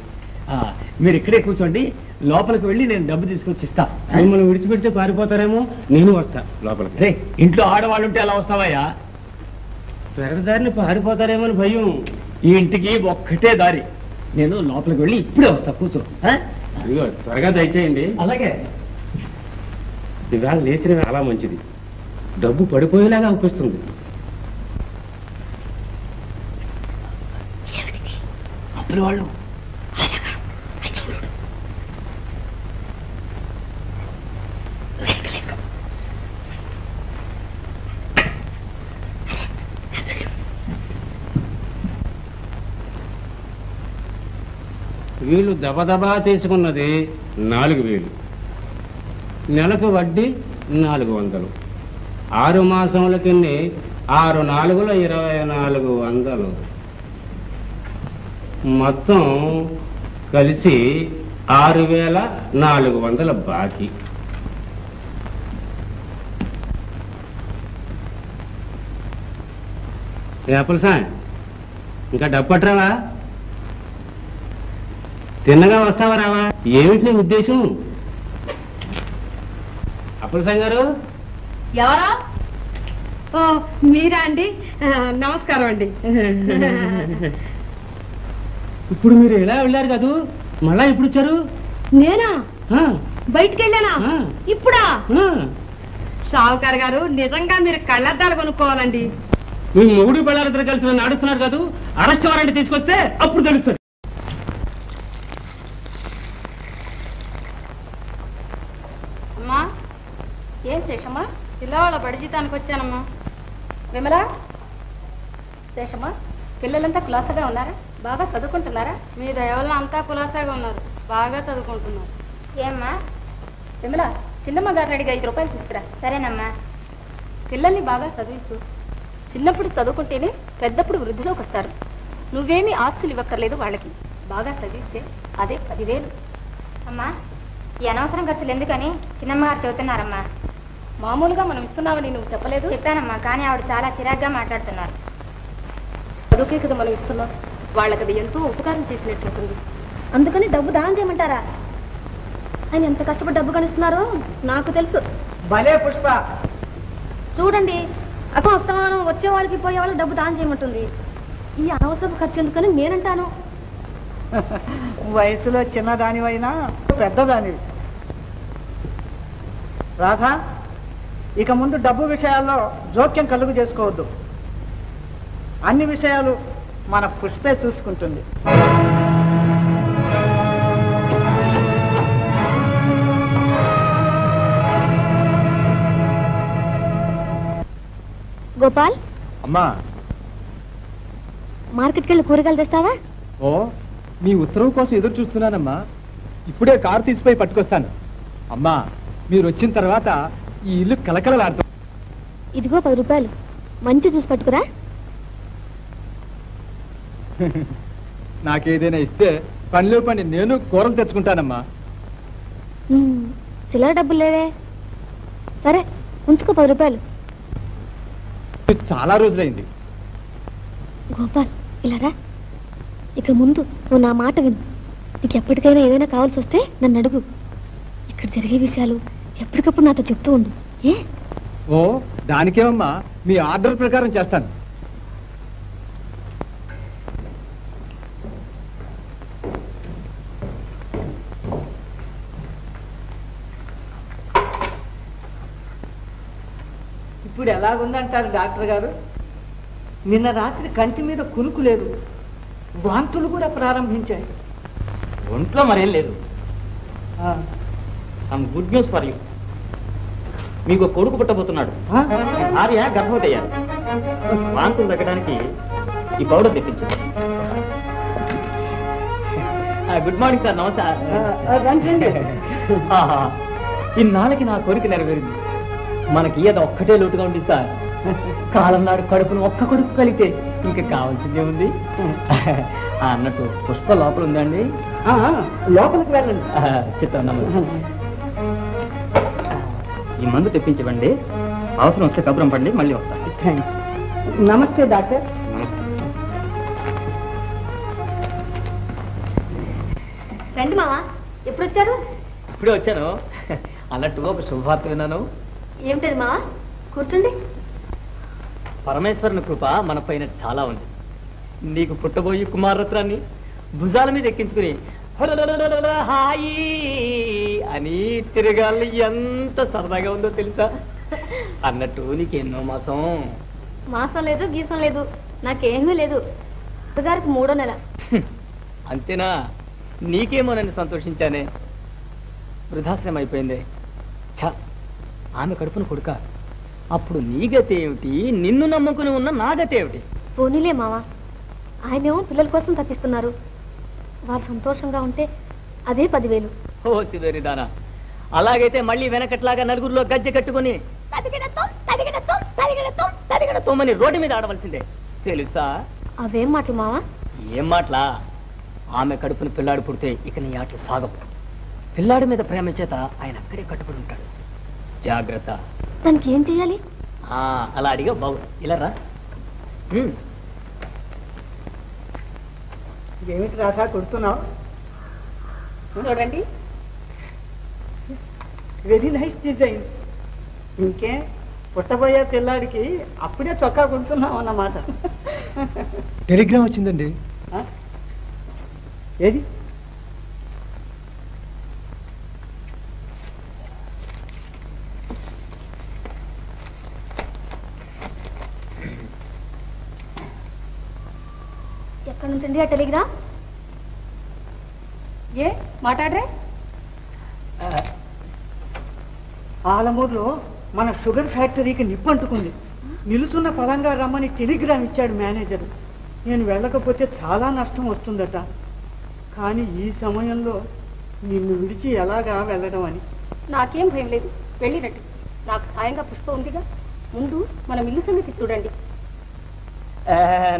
మీరు ఇక్కడే కూర్చోండి, లోపలికి వెళ్ళి నేను డబ్బు తీసుకొచ్చి ఇస్తా. మిమ్మల్ని విడిచిపెడితే పారిపోతారేమో, నేను వస్తా లోపలికి. రే, ఇంట్లో ఆడవాళ్ళు ఉంటే ఎలా వస్తావయ్యా? పెరదారిని పారిపోతారేమో అని భయం. ఈ ఇంటికి ఒక్కటే దారి. నేను లోపలికి వెళ్ళి ఇప్పుడే వస్తా, కూర్చో. ఇదిగో త్వరగా దయచేయండి. అలాగే. ఇవాళ లేచిన చాలా మంచిది, డబ్బు పడిపోయేలాగా అనిపిస్తుంది. అప్పుడు వాళ్ళు వీళ్ళు దబదబా తీసుకున్నది 4000, నెలకు వడ్డీ 400, 6 మాసములకి 6 4 2400, మొత్తం కలిసి 6400 బాకీ. ఏపల్ సార్, ఇంకా డబ్బు పట్టరావా? తిన్నగా వస్తావా రావా? ఏమిటి నీ ఉద్దేశం? అప్పుల్ సార్ గారు. ఎవరా? ఓ, మీరా అండి? నమస్కారం అండి. ఇప్పుడు మీరు ఎలా వెళ్ళారు కదూ, మళ్ళా ఎప్పుడు వచ్చారు? నేనా? బయటికి వెళ్ళానా? ఇప్పుడా? షావుకారు గారు, నిజంగా మీరు కళ్ళద్దాలు కొనుక్కోవాలండి. మీ మొగుడు పిల్లలిద్దరు కలిసి నన్ను ఆడుస్తున్నారు కదూ, అరెస్ట్ వారెంట్ తీసుకొస్తే అప్పుడు తెలుస్తుంది. అమ్మా, ఏం శేషమ్మా? పిల్లవాళ్ళ బడి జీతానికి వచ్చానమ్మా. విమలా, శేషమ్మా, పిల్లలంతా కులాసగా ఉన్నారా? బాగా చదువుకుంటున్నారా? మీ దయవల్ల అంతా కులాసాగా ఉన్నారు, బాగా చదువుకుంటున్నారు. ఏమ్మా విమలా, చిన్నమ్మ గారిని అడిగి 5 రూపాయలు తీసుకురా. సరేనమ్మా. పిల్లల్ని బాగా చదివించు. చిన్నప్పుడు చదువుకుంటేనే పెద్దప్పుడు వృద్ధిలోకి వస్తారు. నువ్వేమీ ఆస్తులు ఇవ్వక్కర్లేదు వాళ్ళకి. బాగా చదివిస్తే అదే 10,000. అమ్మా, ఈ అనవసరం ఖర్చులు ఎందుకని చిన్నమ్మ గారు చెబుతున్నారమ్మా. మామూలుగా మనం ఇస్తున్నామని నువ్వు చెప్పలేదు? చెప్పానమ్మా, కానీ ఆవిడ చాలా చిరాగ్గా మాట్లాడుతున్నారు. చదువుకే కదా మనం ఇస్తున్నాం. వాళ్ళకి అది ఎంతో ఉపకారం చేసినట్టుంటుంది. అందుకని డబ్బు దానం చేయమంటారా? ఆయన ఎంత కష్టపడి డబ్బు కనిస్తున్నారో నాకు తెలుసు. భలే పుష్ప, చూడండి, అక్క వస్తాను వచ్చే వాళ్ళకి పోయే వాళ్ళకి డబ్బు దానం చేయమంటుంది. ఈ అనవసరపు ఖర్చు ఎందుకని నేనంటాను. వయసులో చిన్నదానివైనా పెద్దదానివి. రాధా, ఇక ముందు డబ్బు విషయాల్లో జోక్యం కలుగు చేసుకోవద్దు. అన్ని విషయాలు మన పుష్పే చూసుకుంటుంది. గోపాల్, అమ్మా. మార్కెట్కి వెళ్ళి కూరగాయలు తెస్తావా? ఓ, మీ ఉత్తర్వు కోసం ఎదురు చూస్తున్నానమ్మా. ఇప్పుడే కారు తీసిపోయి పట్టుకొస్తాను. అమ్మా, మీరు వచ్చిన తర్వాత ఈ ఇల్లు కలకలలాడుతుంది. ఇదిగో 10 రూపాయలు, మంచి చూసి పట్టుకురా. నాకేదైనా ఇస్తే పనిలో పని నేను కూరలు తెచ్చుకుంటానమ్మా. చిల్లర డబ్బులు లేవే. సరే, ఉంచుకో 10 రూపాయలు. చాలా రోజులైంది. గోపాల్, ఇలా రా. ఇక ముందు నువ్వు నా మాట విను. నీకు ఎప్పటికైనా ఏదైనా కావాల్సి వస్తే నన్ను అడుగు. ఇక్కడ జరిగే విషయాలు ఎప్పటికప్పుడు నాతో చెప్తూ ఉండు. ఏ? ఓ, దానికేమమ్మా, మీ ఆర్డర్ ప్రకారం చేస్తాను. ఇప్పుడు ఎలాగుందంటారు డాక్టర్ గారు? నిన్న రాత్రి కంటి మీద కునుకు లేదు, వాంతులు కూడా ప్రారంభించాయి. ఒంట్లో మరేం లేదు. Good news for you. మీకు కొడుకు పుట్టబోతున్నాడు. భార్య గర్భవతి అయ్యారు. వాంతులు తగ్గడానికి ఈ పౌడర్ తెప్పించారు. Good morning sir. నమస్తే. ఇన్నాళ్ళకి నా కోరిక నెరవేరింది. మనకి ఏదో ఒక్కటే లోటుగా ఉంది సార్. కాలం నాడు కడుపును ఒక్క కొడుకు కలిగితే ఇంకా కావాల్సిందే ఉంది. అన్నట్టు పుష్ప లోపల ఉందండి. లోపలికి వెళ్ళండి. చెప్తాను. ఈ మందు తెప్పించవండి. అవసరం వస్తే కబురం పండి, మళ్ళీ వస్తాను. నమస్తే డాక్టర్. రండి మావా, ఎప్పుడు వచ్చారు? ఇప్పుడే వచ్చాను. అన్నట్టు ఒక శుభవార్త విన్నాను. ఏమిటది మావా? కూర్చోండి. పరమేశ్వరుని కృప మన పైన చాలా ఉంది. నీకు పుట్టబోయి కుమారరత్నాన్ని భుజాల మీద ఎక్కించుకుని హాయి అని తిరగాలి ఎంత సరదాగా ఉందో తెలుసా? అన్నట్టు నీకెన్నో మాసం. మాసం లేదు, గీసం లేదు, నాకేమీ లేదు. గారికి 3వ నెల. అంతేనా? నీకేమోనని సంతోషించానే. వృద్ధాశ్రమం అయిపోయింది. ఛ, ఆమె కడుపును కొడుక. అప్పుడు నీ గతి ఏమిటి? నిన్ను నమ్ముకుని ఉన్న నా గతి ఏమిటి? పోనీలే మావా, ఆయనేమో పిల్లల కోసం తప్పిస్తున్నారు. వారు సంతోషంగా ఉంటే అదే 10,000. ఓ చిదరిదానా, అలాగైతే మళ్ళీ వెనకట్లాగా నలుగురిలో గజ్జె కట్టుకుని తోమని రోడ్డు మీద ఆడవలసిందే తెలుసా? అవేం మాటలు మావా? ఏం మాటలా? ఆమె కడుపుని పిల్లాడు పుడితే ఇక నీ ఆటలు సాగవు. పిల్లాడి మీద ప్రేమ చేత ఆయన అక్కడే కట్టుబడి ఉంటాడు. జాగ్రత్త. దానికి ఏం చెయ్యాలి? అలా అడిగా బాబు. ఇలా రా. ఏమిటి రాధా కొడుతున్నావు? చూడండి, వెరీ నైస్ డిజైన్. ఇంకే పుట్టబోయే పిల్లాడికి అప్పుడే చొక్కా కొడుతున్నావు అన్నమాట. టెలిగ్రామ్ వచ్చిందండి. ఏది? ఎక్కడి నుంచండి ఆ టెలిగ్రామ్? ఏ మాట్లాడరే? ఆలమూరులో మన షుగర్ ఫ్యాక్టరీకి నిప్పంటుకుంది. నిలుచున్న పరంగా రమ్మని టెలిగ్రామ్ ఇచ్చాడు మేనేజర్. నేను వెళ్ళకపోతే చాలా నష్టం వస్తుందట. కానీ ఈ సమయంలో నిన్ను విడిచి ఎలాగా వెళ్ళడం అని. నాకేం భయం లేదు, వెళ్ళినట్టు. నాకు సాయంగా పుష్ప ఉందిగా. ముందు మనం ఇల్లు సంగతి చూడండి.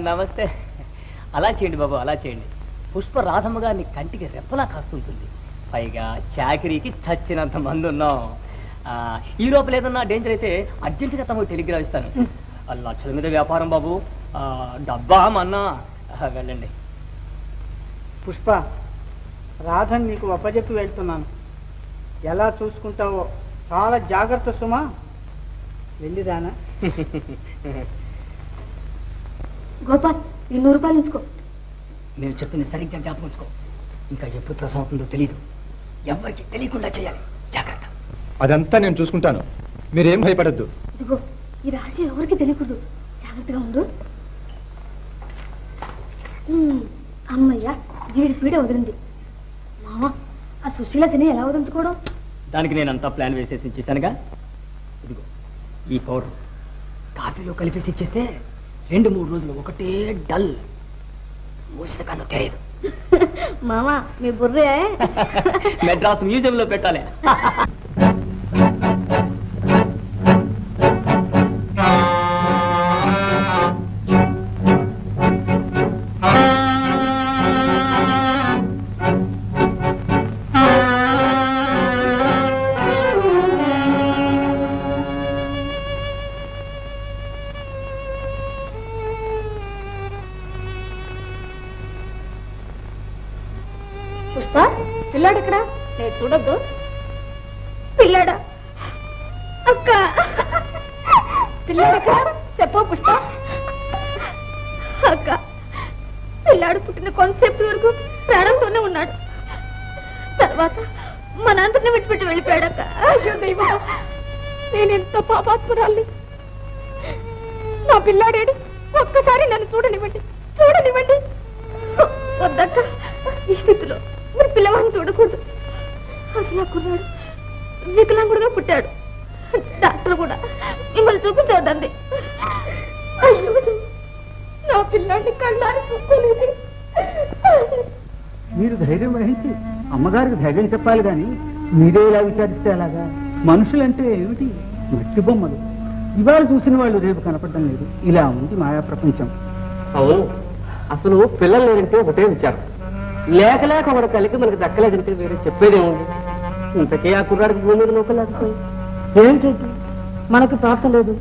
నమస్తే. అలా చేయండి బాబు, అలా చేయండి. పుష్ప రాధమ్మ గారిని కంటికి రెప్పలా కాస్తుంటుంది. పైగా చాకరీకి చచ్చినంత మంది ఉన్నాం. ఈ లోపల ఏదన్నా డేంజర్ అయితే అర్జెంటుగా తమకు టెలిగ్రామ్ ఇస్తాను. లక్షల మీద వ్యాపారం బాబు, డబ్బా మన్నా. వెళ్ళండి. పుష్ప, రాధని నీకు అప్పచెప్పి వెళ్తున్నాను. ఎలా చూసుకుంటావో చాలా జాగ్రత్త సుమా. వెళ్ళిరానా? గోపాల్, ఈ 100 రూపాయలు ఉంచుకో. నేను చెప్పింది సరిగ్గా జ్ఞాపకం ఉంచుకో. ఇంకా ఎప్పుడు ప్రసవం అవుతుందో తెలియదు. ఎవరికి తెలియకుండా చేయాలి. జాగ్రత్త. అదంతా నేను చూసుకుంటాను, మీరేం భయపడద్దు. ఇదిగో, ఈ రహస్యం ఎవరికి తెలియకూడదు. జాగ్రత్తగా ఉండు. అమ్మయ్యా, వీడి పీడ వదిలింది. మామ, ఆ సుశీల శని ఎలా వదిలించుకోవడం? దానికి నేనంతా ప్లాన్ వేసేసి ఇచ్చేసానుగా. ఇదిగో ఈ పౌడర్ కాఫీలో కలిపేసి ఇచ్చేస్తే 2-3 రోజులు ఒకటే డల్, మూసిన కన్ను తెలియదు. మామ, మీ బుర్రే మెడ్రాస్ మ్యూజియం లో పెట్టాలి. పుష్ప, పిల్లాడు ఇక్కడ? నేను చూడొద్దు. పిల్లాడా? అక్క, పిల్లాడు ఇక్కడ? చెప్పు పుష్ప. అక్క, పిల్లాడు పుట్టిన కొంతసేపు వరకు ప్రాణంతోనే ఉన్నాడు. తర్వాత మనందరిని విడిచిపెట్టి వెళ్ళిపోయాడక్క. అయ్యో దైవం, నేనెంత పాపాత్మురాల్ని. నా పిల్లాడేడు, ఒక్కసారి నన్ను చూడనివ్వండి, చూడనివ్వండి. వద్దక్క, ఈ స్థితిలో మీరు పిల్లవాడిని చూడకూడదు. అసలు ఆ కుర్రాడు వికలాంగుడుగా పుట్టాడు. డాక్టర్ కూడా మిమ్మల్ని చూపించవద్దండి. అయ్యో, నా పిల్లాడిని కళ్ళారి చూసుకోలేదు. మీరు ధైర్యం వహించి అమ్మగారికి ధైర్యం చెప్పాలి కానీ మీరే ఇలా విచారిస్తే అలాగా? మనుషులంటే ఏమిటి? మట్టి బొమ్మలు. ఇవాళ చూసిన వాళ్ళు రేపు కనపడడం లేదు. ఇలా ఉంది మాయా ప్రపంచం. అవును, అసలు పిల్లలు లేరంటే ఒకటే విచారం. లేక లేక ఒకటి కలిగి మనకి దక్కలేదంటే వేరే చెప్పేదేముంది? ఇంతకే ఆ కుర్రాడికి భూమి మీద నూకలేకపోయి ఏం చేద్దాం? మనకు ప్రాప్తం లేదు.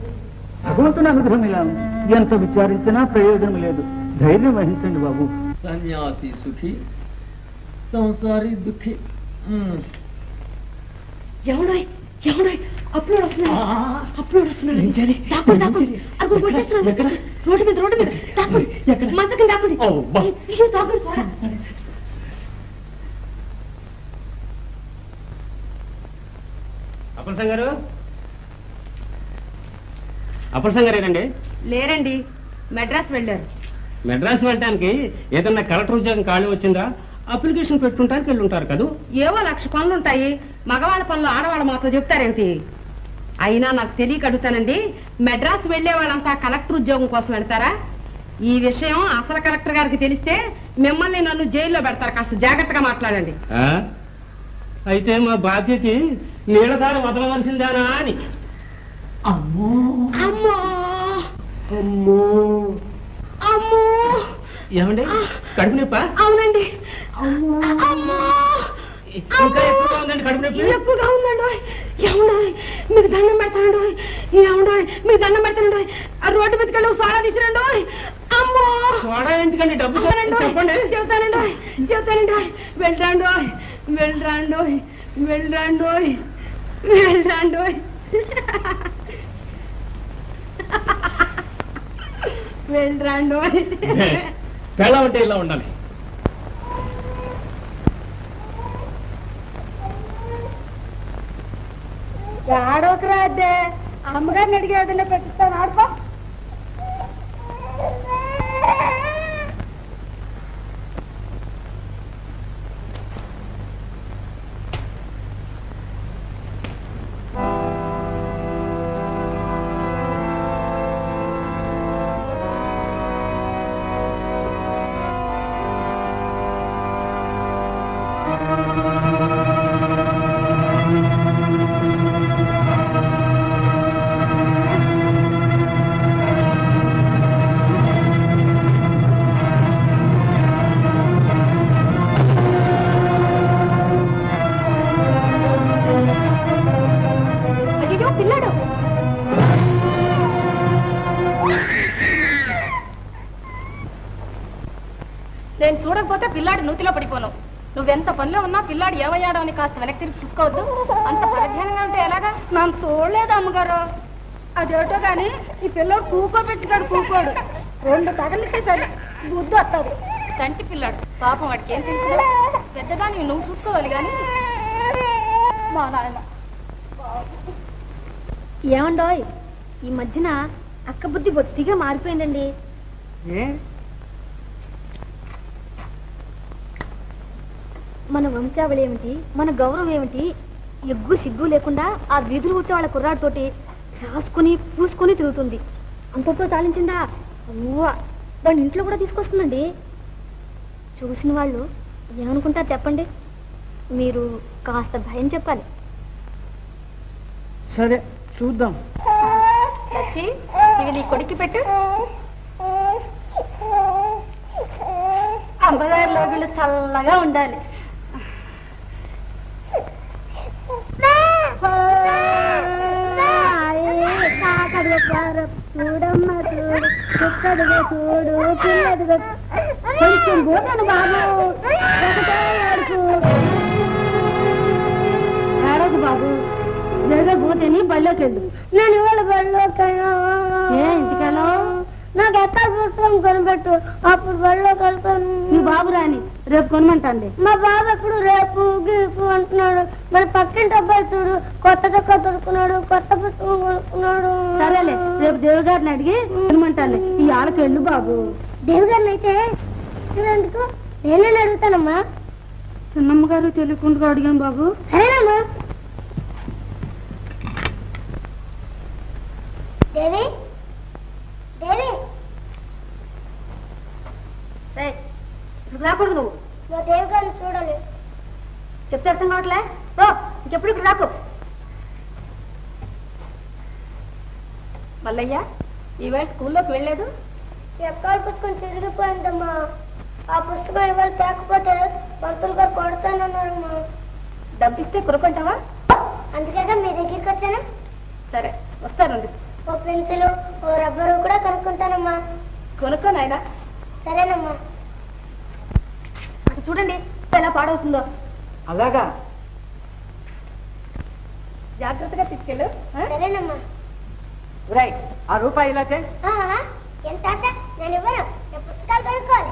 భగవంతుని అనుగ్రహం ఇలా ఉంది. ఎంత విచారించినా ప్రయోజనం లేదు. ధైర్యం వహించండి బాబు. సన్యాసి సుఖి, సంసారి దుఃఖి. ఎవడాయ్ ఎవడాయ్ అప్లోడ్ వస్తున్నాడు, అప్లోడ్ వస్తున్నాడు. దాక్కుడు దాక్కుడు, అక్కడ కొట్టేస్తున్నాడు. రోడ్డు మీద దాక్కుడు, మంచకి దాక్కుడు. దాక్కుడు త్వరగా. అప్పలసం గారు, అప్పలసం గారేనండి? లేరండి, మెడ్రాస్ వెళ్ళారు. మెడ్రాస్ వెళ్ళటానికి ఏదన్నా కలెక్టర్ ఉద్యోగం ఖాళీ వచ్చిందా? అప్లికేషన్ పెట్టుకుంటానికి వెళ్ళుంటారు కదా. ఏవో 1,00,000 పనులు ఉంటాయి. మగవాళ్ళ పనులు ఆడవాళ్ళ మాతో చెప్తారేమిటి? అయినా నాకు తెలియక అడుగుతానండి, మెడ్రాస్ వెళ్లే వాళ్ళంతా కలెక్టర్ ఉద్యోగం కోసం వెళ్తారా? ఈ విషయం అసలు కలెక్టర్ గారికి తెలిస్తే మిమ్మల్ని నన్ను జైల్లో పెడతారు. కాస్త జాగ్రత్తగా మాట్లాడండి. అయితే మా బాధ్యత నీళ్ళధార వదలవలసిందేనా అని. అమ్మో అమ్మో అమ్మో అమ్మో. ఏమండి, కడుపు నొప్ప? అవునండి. అమ్మో, ఇంకా ఎక్కువగా ఉందండి కడుపు నొప్పి? ఎక్కువగా ఉందండి. ఏమండో మీకు దండం పెడతానండో, ఏమండో మీకు దండం పెడతానండో. ఆ రోడ్డు మీదకెళ్ళి సోడా తీసిరండో. అమ్మో, సోడా ఎందుకండి? డబ్బు చెప్పండి. చెబుతానండో చెబుతానండో. వెళ్ళరాండో వెళ్ళరాండో వెళ్ళరాండో వెళ్ళరాండో. వెళ్ళరాండో. పెళ్ళ అంటే ఇలా ఉండాలి. ఆడోకరా అదే అమ్మగారిని అడిగి ఏదైనా పెట్టిస్తాను. ఆడుకో. చూడకపోతే పిల్లాడి నూతిలో పడిపోను. నువ్వెంత పనిలో ఉన్నా పిల్లాడు ఏమయ్యాడో అని కాస్త వెనక్కి తిరిగి చూసుకోవద్దు. అంత పరధ్యానంగా ఉంటే ఎలాగా? నన్ను చూడలేదు అమ్మగారు. అదేటో కానీ ఈ పిల్లడు కూకోబెట్టుకాడు కూకోడు. 2 తగలితే సరే బుద్ధి వస్తుంది. కంటి పిల్లాడు పాపం, వాడికి ఏం తెలుసు? పెద్దదాన్ని నువ్వు చూసుకోవాలి కానీ. మా నాయన ఏమండోయ్, ఈ మధ్యన అక్క బుద్ధి బొత్తిగా మారిపోయిందండి. మన వంశావళి ఏమిటి, మన గౌరవం ఏమిటి, ఎగ్గు సిగ్గు లేకుండా ఆ వీధులు వచ్చే వాళ్ళ కుర్రాడితోటి రాసుకుని పూసుకొని తిరుగుతుంది. అంతతో తాలించిందా? వాడి ఇంట్లో కూడా తీసుకొస్తుందండి. చూసిన వాళ్ళు ఏమనుకుంటారు చెప్పండి? మీరు కాస్త భయం చెప్పాలి. సరే చూద్దాం. లచ్చి, ఇవి నీ కొడుక్కి పెట్టు. అమ్మగారి లోపల చల్లగా ఉండాలి. చూడమ్మ చూడు, చుక్కడుగా చూడు, పిల్లడుగా కొంచెం పోతాను బాబు. ఏడదు బాబు, జరగబోతేని బళ్ళోకి వెళ్ళు. నేను ఇవాళ బళ్ళోకి ఇంటికెళ్ళా? నాకు ఎక్కడ పుస్తకం కొనిపెట్టు, అప్పుడు బళ్ళోకి వెళ్తాను. మీ బాబు రాని రేపు కొనమంటండి. మా బాబు ఎప్పుడు రేపు గీపు అంటున్నాడు. మరి పక్కింటి అబ్బాయి చూడు, కొత్త చొక్కా దొరుకున్నాడు, కొత్త పుస్తకం కొనుక్కున్నాడు. సరేలే, రేపు దేవగారిని అడిగి కొనమంటాను. ఈ ఆడకి వెళ్ళు బాబు. దేవగారిని అయితే ఎందుకు? నేనే అడుగుతానమ్మా. చిన్నమ్మ గారు తెలియకుండా అడిగాను బాబు. సరేనమ్మా. దేవి, దేవి, రాకూడదు నువ్వు. నువ్వు దేవి గారిని చూడాలి. చెప్తే అర్థం కావట్లే. ఇంకెప్పుడు ఇక్కడ రాకు. మల్లయ్య, ఈవేళ స్కూల్లోకి వెళ్ళలేదు? ఎక్కడ పుస్తకం తిరిగిపోయిందమ్మా. ఆ పుస్తకం ఇవాళ తేకపోతే పంతులు గారు కొడతానన్నారమ్మా. డబ్బిస్తే కొనుక్కుంటావా? అందుకేగా మీ దగ్గరికి వచ్చాను. సరే, వస్తానండి. ఓ పెన్సిల్, ఓ రబ్బరు కూడా కనుక్కుంటానమ్మా. కొనుక్కో నాయనా. సరేనమ్మా. అటు చూడండి ఎలా పాడవుతుందో. అలాగా? జాగ్రత్తగా తీసుకెళ్ళు. సరేనమ్మా. రైట్, ఆ రూపాయి ఇలా చేయి. ఎంత నేను ఇవ్వను. పుస్తకాలు కొనుక్కోవాలి.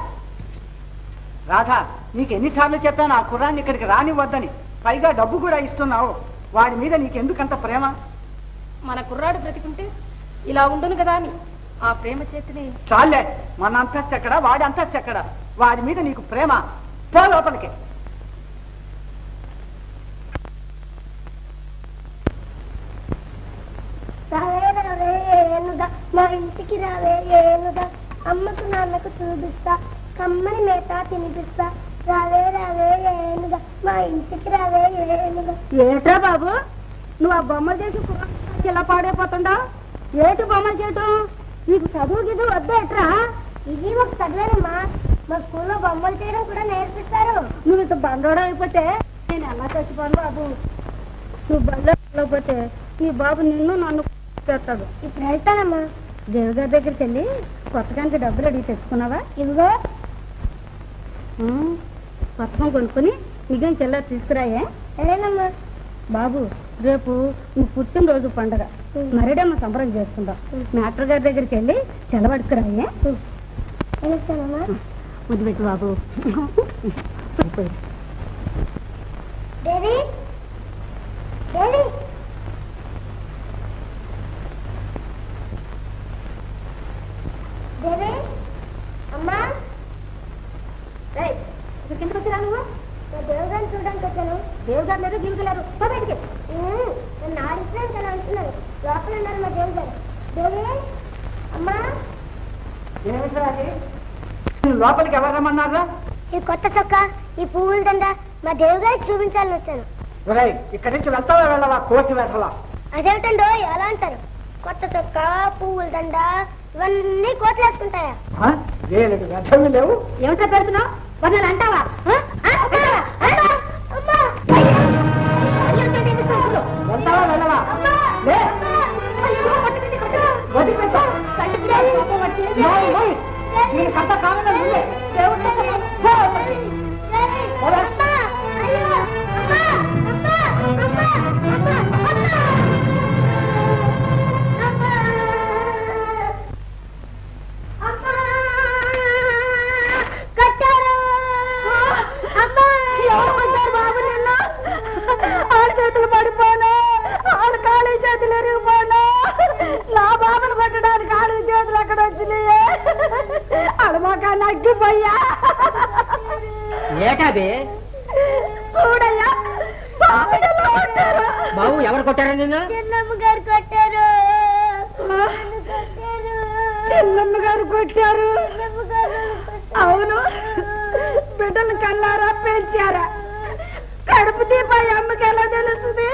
రాధా, నీకు ఎన్నిసార్లు చెప్పాను ఆ కుర్రాన్ని ఇక్కడికి రానివ్వద్దని. పైగా డబ్బు కూడా ఇస్తున్నావు. వాడి మీద నీకెందుకంత ప్రేమ? మన కుర్రాడు బ్రతికుంటే ఇలా ఉండును కదా అని ఆ ప్రేమ చేతిని. చాలే, మన అంతస్తు ఎక్కడ, వాడి అంతస్తు ఎక్కడ? వాడి మీద నీకు ప్రేమ. పో లోపలికి. మా ఇంటికి రావే ఏనుగా, అమ్మకు నాన్నకు చూపిస్తా, కమ్మని మేత తినిపిస్తా. రావే రావే ఏనుగా, మా ఇంటికి రావే ఏనుగా. ఏట్రా బాబు, నువ్వు ఆ బొమ్మలు చేసి ఇలా పాడైపోతుందా? ఏటు బొమ్మలు చేయటం? నీకు చదువు గిదు వద్దేట్రా? ఇది ఒక చదివేనమ్మా. మా స్కూల్లో బొమ్మలు చేయడం కూడా నేర్పిస్తారు. నువ్వు ఇంత బండోడా అయిపోతే నేను ఎలా చచ్చిపోను బాబు. నువ్వు బండో వెళ్ళకపోతే నీ బాబు నిన్ను నన్ను చేస్తాడు. ఇప్పుడు వెళ్తానమ్మా. దేవగారి దగ్గరికి వెళ్ళి కొత్తగానికి డబ్బులు అడిగి తెచ్చుకున్నావా? ఇదిగో పుస్తకం కొనుక్కొని మిగిలిన చెల్లెలు తీసుకురాయే. సరేనమ్మా. బాబు, రేపు నువ్వు పుట్టినరోజు పండగ, మరిడమ్మ సంబరం చేసుకుందాం. డాక్టర్ గారి దగ్గరికి వెళ్ళి సెలవడుకురాయే. ముద్దు పెట్టు బాబు. దేవి, దేవి, దేవి, అమ్మా. కిందకి వచ్చి రా. నువ్వు దేవగారిని చూడడానికి వచ్చాను. దేవగారు లేదు, గిరికలేరు. బయటికి నన్ను ఆడిస్తున్నాను కదా అంటున్నాను. లోపల ఉన్నారు మా దేవగారు. దేవి, అమ్మా. లోపలికి ఎవరు రమ్మన్నారా? ఈ కొత్త చొక్కా, ఈ పువ్వుల దండ మా దేవగారికి చూపించాలని వచ్చాను. ఇక్కడి నుంచి వెళ్తావా వెళ్ళవా? కోసి వెళ్ళవా? అదేమిటండో ఎలా అంటారు? కొత్త చొక్కా, పువ్వుల దండ ఇవన్నీ కోట్లు వేసుకుంటాయా? లేవు. ఏమిటో పెడుతున్నావు? వాళ్ళని అంటావా? వెళ్తావా వెళ్ళవా? వచ్చినాయే అడమాక నగ్గిపోయా ఏకాది చూడయ్యా బాబు ఎవరు కొట్టారా నిన్ను? చిన్నమ్మ గారు కొట్టారు చిన్నమ్మ గారు కొట్టారు అవును బిడ్డలు కన్నారా పెంచారా కడుపు దీపాయి అమ్మకి ఎలా తెలుస్తుంది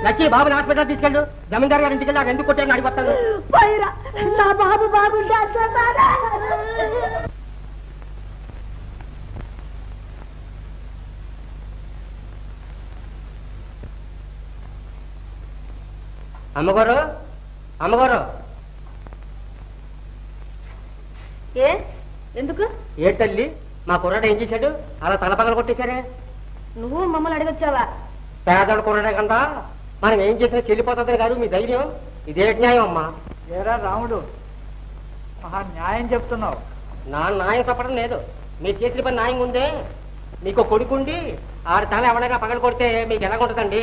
లక్కి బాబుని హాస్పిటల్ తీసుకెళ్ళు జమీందారు గారి ఇంటికి నాకు ఎందుకు కొట్టారని అడిగొస్తాను పైరా నా బాబు బాగుంటే అసలు అమ్మగారు అమ్మగారు ఏ ఎందుకు ఏ తల్లి మా కుర్రాడు ఏం చేశాడు అలా తలపగలు కొట్టేశారే నువ్వు మమ్మల్ని అడిగొచ్చావా పేదవాడు కుర్రాడే కదా మనం ఏం చేసినా చెల్లిపోతుందని కాదు మీ ధైర్యం ఇదే న్యాయం అమ్మా ఏరా రాముడు మహా న్యాయం చెప్తున్నావు. నా న్యాయం చెప్పడం లేదు మీరు చేసిన పని న్యాయం ఉందే మీకు కొడుకుండి ఆడి తల ఎవడైనా పగలు కొడితే మీకు ఎలా ఉంటుందండి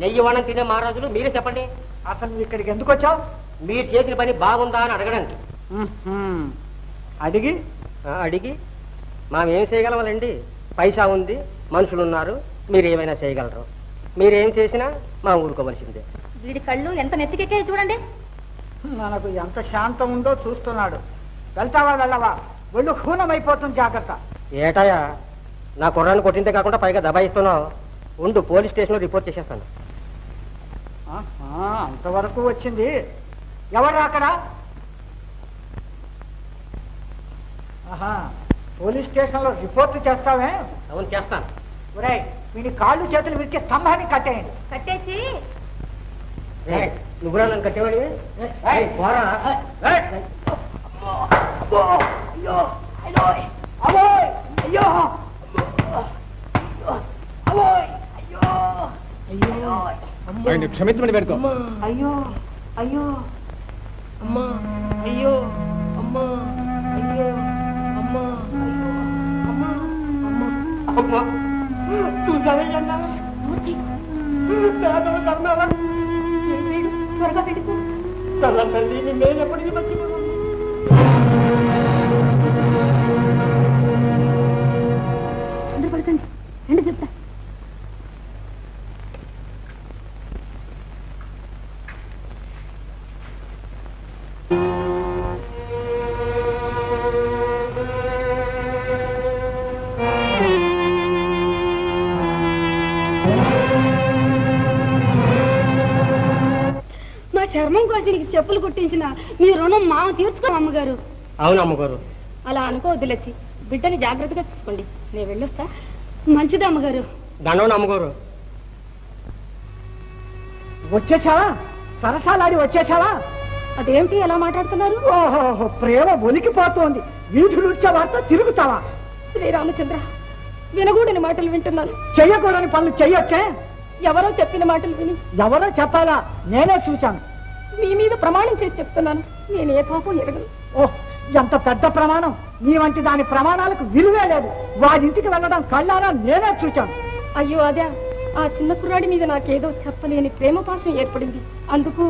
నెయ్యి వనం తినే మహారాజులు మీరే చెప్పండి అసలు నువ్వు ఇక్కడికి ఎందుకు వచ్చావు? మీరు చేసిన పని బాగుందా అని అడగడానికి అడిగి అడిగి మనం ఏం చేయగలవాలండి పైసా ఉంది మనుషులు ఉన్నారు మీరు ఏమైనా చేయగలరు మీరేం చేసినా మా ఊరుకోవలసిందే వీడి కళ్ళు ఎంత నెత్తికెక్కాయి చూడండి మనకు ఎంత శాంతం ఉందో చూస్తున్నాడు. వెళ్తావా వెళ్ళవా? ఒళ్ళు హూనమైపోతుంది, జాగ్రత్త. ఏటాయా నా కుర్రాన్ని కొట్టిందే కాకుండా పైగా దబాయిస్తున్నావు ఉండు పోలీస్ స్టేషన్లో రిపోర్ట్ చేసేస్తాను అంతవరకు వచ్చింది. ఎవరు అక్కడ? ఆహా, పోలీస్ స్టేషన్లో రిపోర్ట్ చేస్తావే? అవును చేస్తాను. ఒరేయ్, వీడి కాళ్ళు చేతులు విరిచి స్తంభాన్ని కట్టేయండి. కట్టేసి నువ్వు నన్ను కట్టేవాడి క్షమించమని పెడుకో. అయ్యో అయ్యో అమ్మా అయ్యో అమ్మా అయ్యో అమ్మా అమ్మా అమ్మా చూసావయ్యన్నా త్వరగా పెట్టుకో తల్లి నేను ఎప్పటికీ మర్చిపోను. తొందరపడకండి రండి చెప్తా. చర్మం కోసినికి చెప్పులు కుట్టించిన మీ రుణం మామ తీర్చుకో అమ్మగారు. అవును అమ్మగారు. అలా అనుకోవద్దు లచ్చి బిడ్డని జాగ్రత్తగా చూసుకోండి. నేను వెళ్ళొస్తా. మంచిది అమ్మగారు. దండం అమ్మగారు. వచ్చేసావా? సరసాలాడి వచ్చేసావా? అదేమిటి ఎలా మాట్లాడుతున్నారు? ఓహో, ప్రేమ ఒలికిపోతోంది. వీధులు వార్త తిరుగుతావా? శ్రీరామచంద్ర, వినగూడని మాటలు వింటున్నాను. చెయ్యకూడని పనులు చెయ్యొచ్చే? ఎవరో చెప్పిన మాటలు విని. ఎవరో చెప్పాలా? నేనే చూశాను. మీ మీద ప్రమాణం చేసి చెప్తున్నాను, నేను ఏ పాపం ఎరగను. ఓహ్, ఎంత పెద్ద ప్రమాణం! నీ వంటి దాని ప్రమాణాలకు విలువే లేదు. వాడింటికి వెళ్ళడం కళ్ళారా నేనే చూశాను. అయ్యో అదే, ఆ చిన్న కుర్రాడి మీద నాకేదో చెప్పలేని ప్రేమ పాశం ఏర్పడింది. అందుకు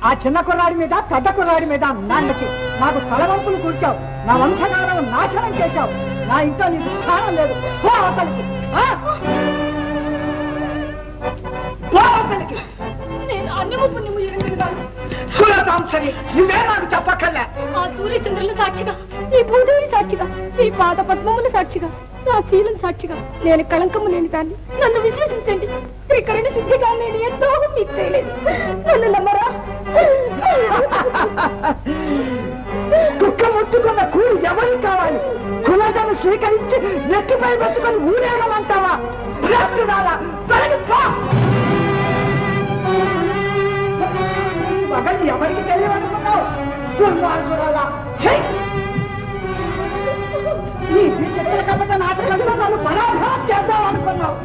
ఆ చిన్న కుర్రాడి మీద పెద్ద కుర్రాడి మీద నాన్నకి నాకు తలవంపులు కూర్చావు. నా వంశగానం నాశనం చేశావు. నా ఇంట్లో నీకు స్థానం లేదు. పో అవతలికి. నేను అన్నము పుణ్యము ఎరగను. సురతాంసరి, నువ్వే నాకు చెప్పక్కర్లే. ఆ సూర్యచంద్రుల సాక్షిగా, ఈ భూదేవి సాక్షిగా, ఈ పాద పద్మముల సాక్షిగా, నా శీలం సాక్షిగా నేను కళంకము లేని దాన్ని. నన్ను విశ్వసించండి. త్రికరణ శుద్ధిగా నేను ఎంతో మీకు చేయలేదు. నన్ను నమ్మరా? కుక్క ముట్టుకున్న కూలి ఎవరికి కావాలి? కులగను స్వీకరించి నెక్కిపై పెట్టుకుని ఊరేగమంటావా? మగని ఎవరికి తెలియనుకున్నావు? నీ చెక్కల కపట నాటకంలో నన్ను పరాభవం చేద్దాం అనుకున్నావు.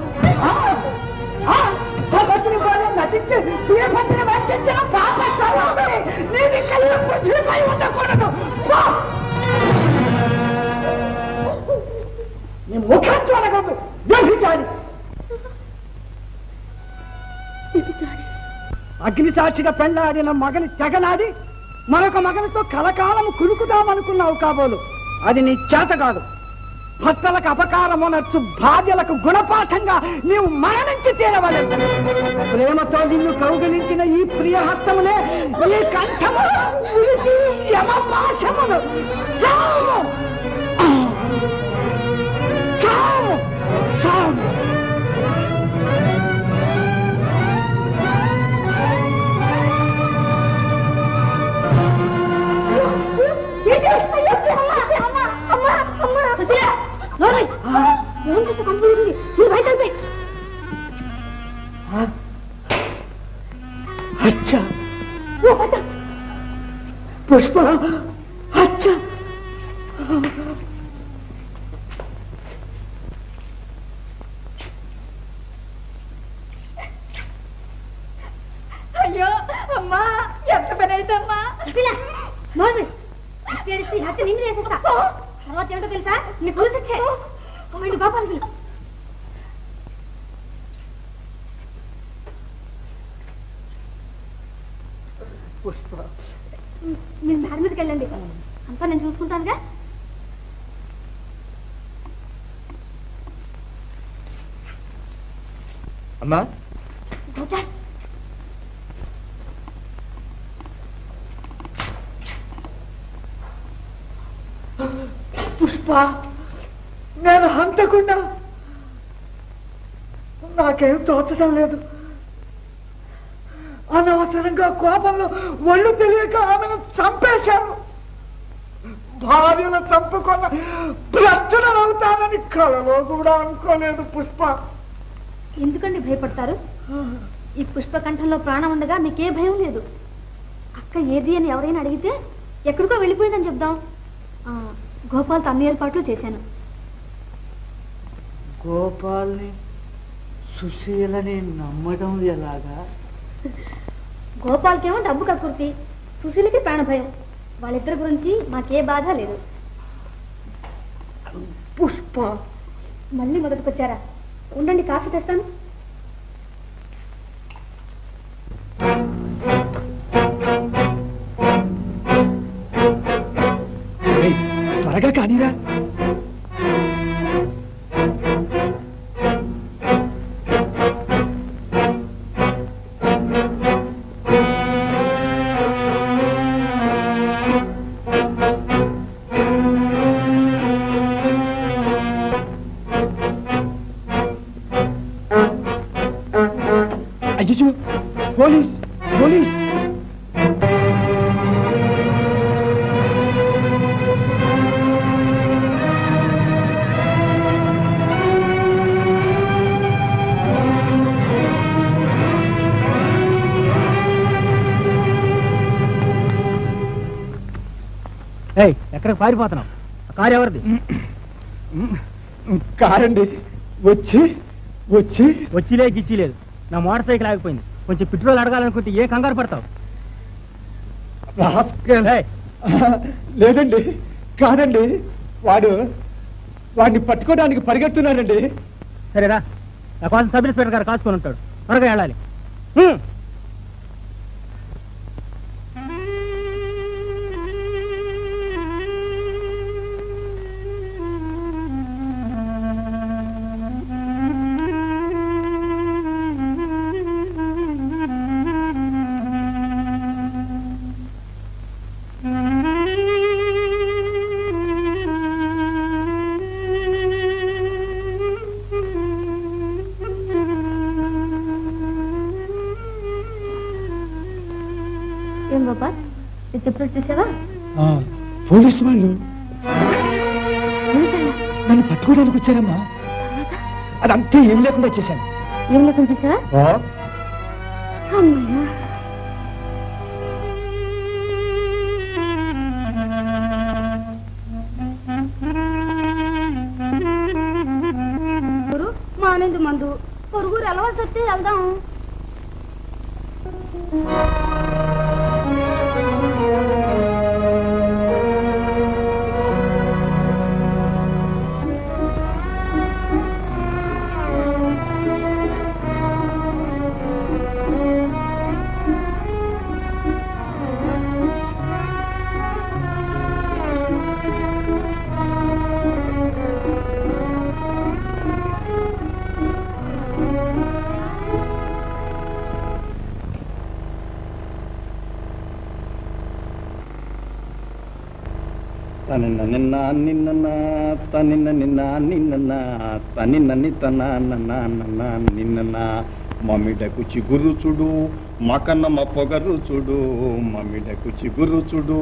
భగతుని కూడా నటించి శ్రీపతిని వంచిన పాపై నేను కళ్ళు పృథ్వీపై ఉండకూడదు. నీ ముఖం చూడకూడదు. వ్యభిచారి, అగ్ని సాక్షిగా పెళ్ళాడిన మగని తెగనాడి మరొక మగనితో కలకాలం కురుకుదామనుకున్నావు కాబోలు. అది నీ చేత కాదు. భర్తలకు అపకారమునర్చు భార్యలకు గుణపాఠంగా నీవు మరణించి తీరవలేదు. ప్రేమతో నిన్ను కౌగిలించిన ఈ ప్రియహస్తములే ఈ కంఠము యమపాశములు. చావు చావు చావు. अच्छा पुष्पा अच्छा అయ్యో అమ్మా ఎంత పని అయితమ్మా హత్య నిన్ను చేసేస్తా. తర్వాత ఏంటో తెలుసా, నీ పులుసు వచ్చే గోపాల్ పిల్ల. పుష్ప మీరు మేడ మీదకి వెళ్ళండి, అంతా నేను చూసుకుంటానుగా. అమ్మా గోపాల్ పుష్ప నేను హంతకుండా నాకేం తోచడం లేదు. అనవసరంగా కోపంలో ఒళ్ళు తెలియక ఆమెను చంపేశాను. భార్యను చంపుకున్న భ్రష్టులను అవుతానని కలలో కూడా అనుకోలేదు పుష్ప. ఎందుకండి భయపడతారు? ఈ పుష్ప కంఠంలో ప్రాణం ఉండగా మీకే భయం లేదు. అక్క ఏది అని ఎవరైనా అడిగితే ఎక్కడికో వెళ్ళిపోయిందని చెప్దాం. గోపాల్తో అన్ని ఏర్పాట్లు చేశాను. గోపాల్ని సుశీలని నమ్మడం ఎలాగా? గోపాల్కేమో డబ్బు కక్కుర్తి, సుశీలకి ప్రాణ భయం. వాళ్ళిద్దరి గురించి మాకే బాధ లేదు. పుష్ప మళ్ళీ మొదటికొచ్చారా? ఉండండి, కాఫీ తెస్తాను. త్వరగా కానీరా. అయ్యో పోలీస్ పోలీస్. ఎక్కడికి పారిపోతున్నాం? కారు ఎవరిది? కారండి. వచ్చి వచ్చి వచ్చిలే గిచ్చి లేదు. నా మోటార్ సైకిల్ ఆగిపోయింది. కొంచెం పెట్రోల్ అడగాలనుకుంటే ఏ కంగారు పడతావు? లేదండి, కాదండి. వాడిని పట్టుకోవడానికి పరిగెడుతున్నానండి. సరేరా, నా కోసం సబ్ ఇన్స్పెక్టర్ గారు కాసుకొని ఉంటాడు. త్వరగా వెళ్ళాలి. ఏం గోపాల్, చెప్పినట్టు చూసావా? పోలీసు వాళ్ళు నన్ను పట్టుకోవడానికి వచ్చారమ్మా. అదంతే ఏం లేకుండా వచ్చేసాను. ఏం లేకుండా చూసావా? అమ్మయ్యా, మానేందు మందు పొరుగురు అలవాటు వస్తే వెళ్దాం. తనిన్న నిన్న నిన్న తనిన్న నిన్న నిన్న తనిన్నని తన నిన్న మమ్మిడకు చిగురు చూడు మాకన్నమ్మ పొగరు చూడు మమ్మిడకు చిగురు చూడు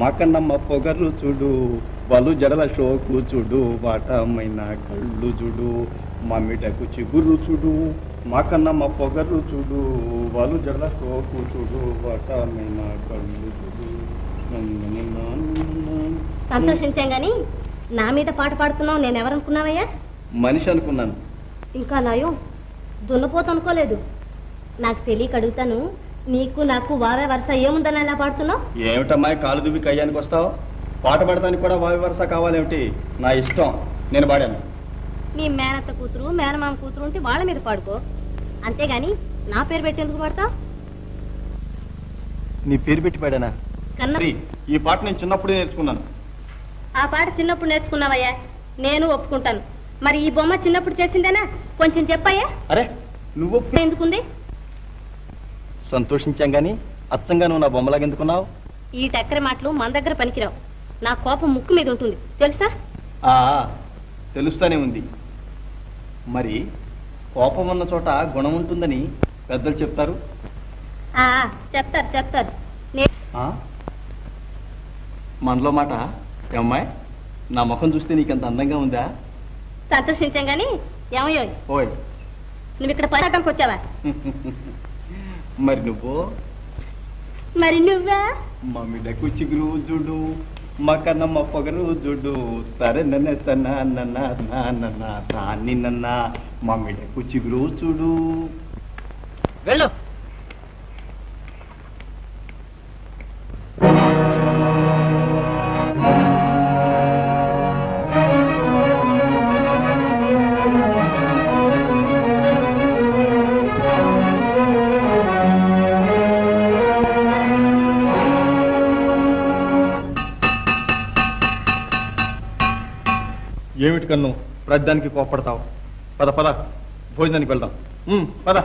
మాకన్నమ్మ పొగరు చూడు బలు జడల షోకు చూడు వాటమైన కళ్ళు చూడు మమ్మిడకు చిగురు చూడు మాకన్నమ్మ పొగరు చూడు బలు జడల షోకు చూడు వాటమైన కళ్ళు చూడు. సంతోషించాం గాని నా మీద పాట పాడుతున్నావు నేనెవరనుకున్నావయ్యా? మనిషి అనుకున్నాను. ఇంకా నాయం దున్నపోతు అనుకోలేదు. నాకు తెలియక అడుగుతాను, నీకు నాకు వావే వరుస ఏముందని అలా పాడుతున్నావు? ఏమిటమ్మాయి కాలు దువ్వి కయ్యానికి వస్తావు? పాట పాడటానికి కూడా వావి వరుస కావాలేమిటి? నా ఇష్టం, నేను పాడాను. నీ మేనత్త కూతురు మేనమామ కూతురు ఉంటే వాళ్ళ మీద పాడుకో, అంతేగాని నా పేరు పెట్టి ఎందుకు పాడతావు? నీ పేరు పెట్టి పాడానా? కన్నా ఈ పాట నేను చిన్నప్పుడే నేర్చుకున్నాను. ఆ పాట చిన్నప్పుడు నేర్చుకున్నావయ్యా, నేను ఒప్పుకుంటాను. మరి ఈ బొమ్మ చిన్నప్పుడు చేసిందేనా? కొంచెం చెప్పయ్యా. అరే నువ్వు ఎందుకుంది? సంతోషించాం గాని అచ్చంగా నువ్వు నా బొమ్మలాగా ఎందుకున్నావు? ఈ టక్కరి మాటలు మన దగ్గర పనికిరావు. నా కోపం ముక్కు మీద ఉంటుంది తెలుసా? తెలుస్తానే ఉంది. మరి కోపం ఉన్న చోట గుణం ఉంటుందని పెద్దలు చెప్తారు. చెప్తారు చెప్తారు. మనలో మాట ఏమ్మాయి, నా ముఖం చూస్తే నీకంత అందంగా ఉందా? సంతోషించాం గాని ఏమయ్యో, ఓయ్ నువ్వు ఇక్కడ పడటానికి వచ్చావా? మరి నువ్వు? మరి నువ్వా? మమ్మిడకు చిగురు చూడు మకన్నమ్మ పొగరు చూడు సరే నన్న మమ్మిడకు చిగురు చూడు. వెళ్ళు. ఏమిటి కన్ను ప్రతిదానికి కోపడతావు? పద పద, భోజనానికి వెళ్దాం. పద.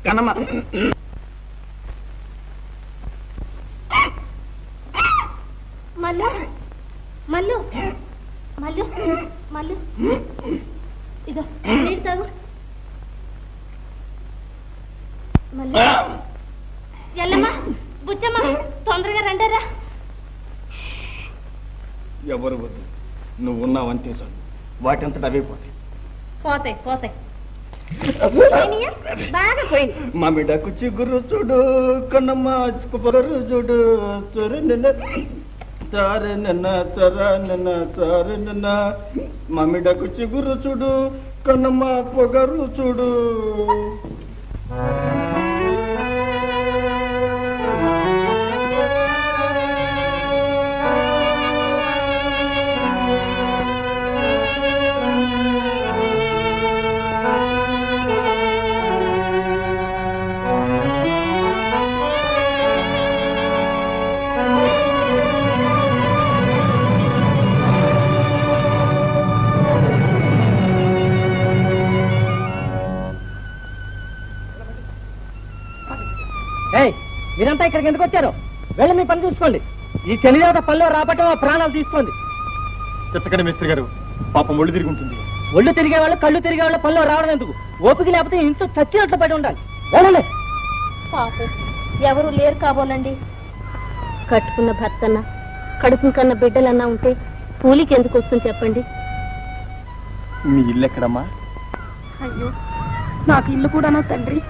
కన్నమ్మ మల్లు మల్లు మల్లు మల్లు ఇదో నీళ్ళు తాగు. మల్లు ఎల్లమ్మ బుచ్చమ్మ తొందరగా రండరా. ఎవరు వద్దు, నువ్వు ఉన్నావంటే చాలు, వాటంతట అవే పోతాయి. పోతాయి పోతాయి బాగా పోయింది. మమ్మిడకు చిగురు చూడు కన్నమ్మ పొగరు చూడు సరే నిన్న సరే నిన్న సరే నిన్న సరే నిన్న మమ్మిడకు చిగురు చూడు కన్నమ్మ పొగరు చూడు. మీరంతా ఇక్కడికి ఎందుకు వచ్చారు? వెళ్ళి మీ పని చూసుకోండి. ఈ శనిదేవత పనిలో రాబట్టం ఆ ప్రాణాలు తీసుకోండి. చెత్తకడ మిస్త్రి గారు, పాపం ఒళ్ళు తిరిగి ఉంటుంది. ఒళ్ళు తిరిగే వాళ్ళు కళ్ళు తిరిగే వాళ్ళు పనిలో రావడం ఎందుకు? ఓపిక లేకపోతే ఇంట్లో చచ్చినట్లు పడి ఉండాలి. వెళ్ళండి. పాపం ఎవరు లేరు కాబోలండి. కట్టుకున్న భర్తన్న కడుపు కన్న బిడ్డలన్నా ఉంటే కూలికి ఎందుకు వస్తుంది చెప్పండి. మీ ఇల్లు ఎక్కడమ్మా? అయ్యో, నాకు ఇల్లు కూడానా తండ్రి?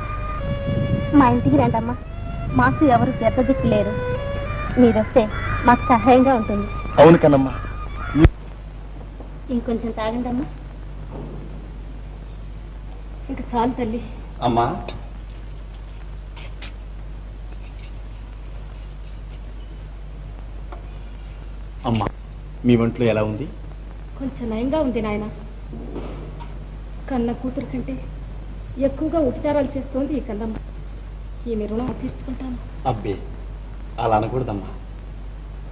మా ఇంటికి రండమ్మా, మాకు ఎవరు పెద్ద దిక్కు లేరు. మీరొస్తే మాకు సహాయంగా ఉంటుంది. అవును కన్నమ్మా. ఇంకొంచెం తాగండి అమ్మా. ఇంక చాలు తల్లి. అమ్మా, అమ్మా, మీ ఒంట్లో ఎలా ఉంది? కొంచెం నయంగా ఉంది నాయన. కన్న కూతురు కంటే ఎక్కువగా ఉపచారాలు చేస్తోంది ఈ కన్నమ్మ. ఈమె రుణం తీర్చుకుంటాను. అబ్బే, అలా అనకూడదమ్మా.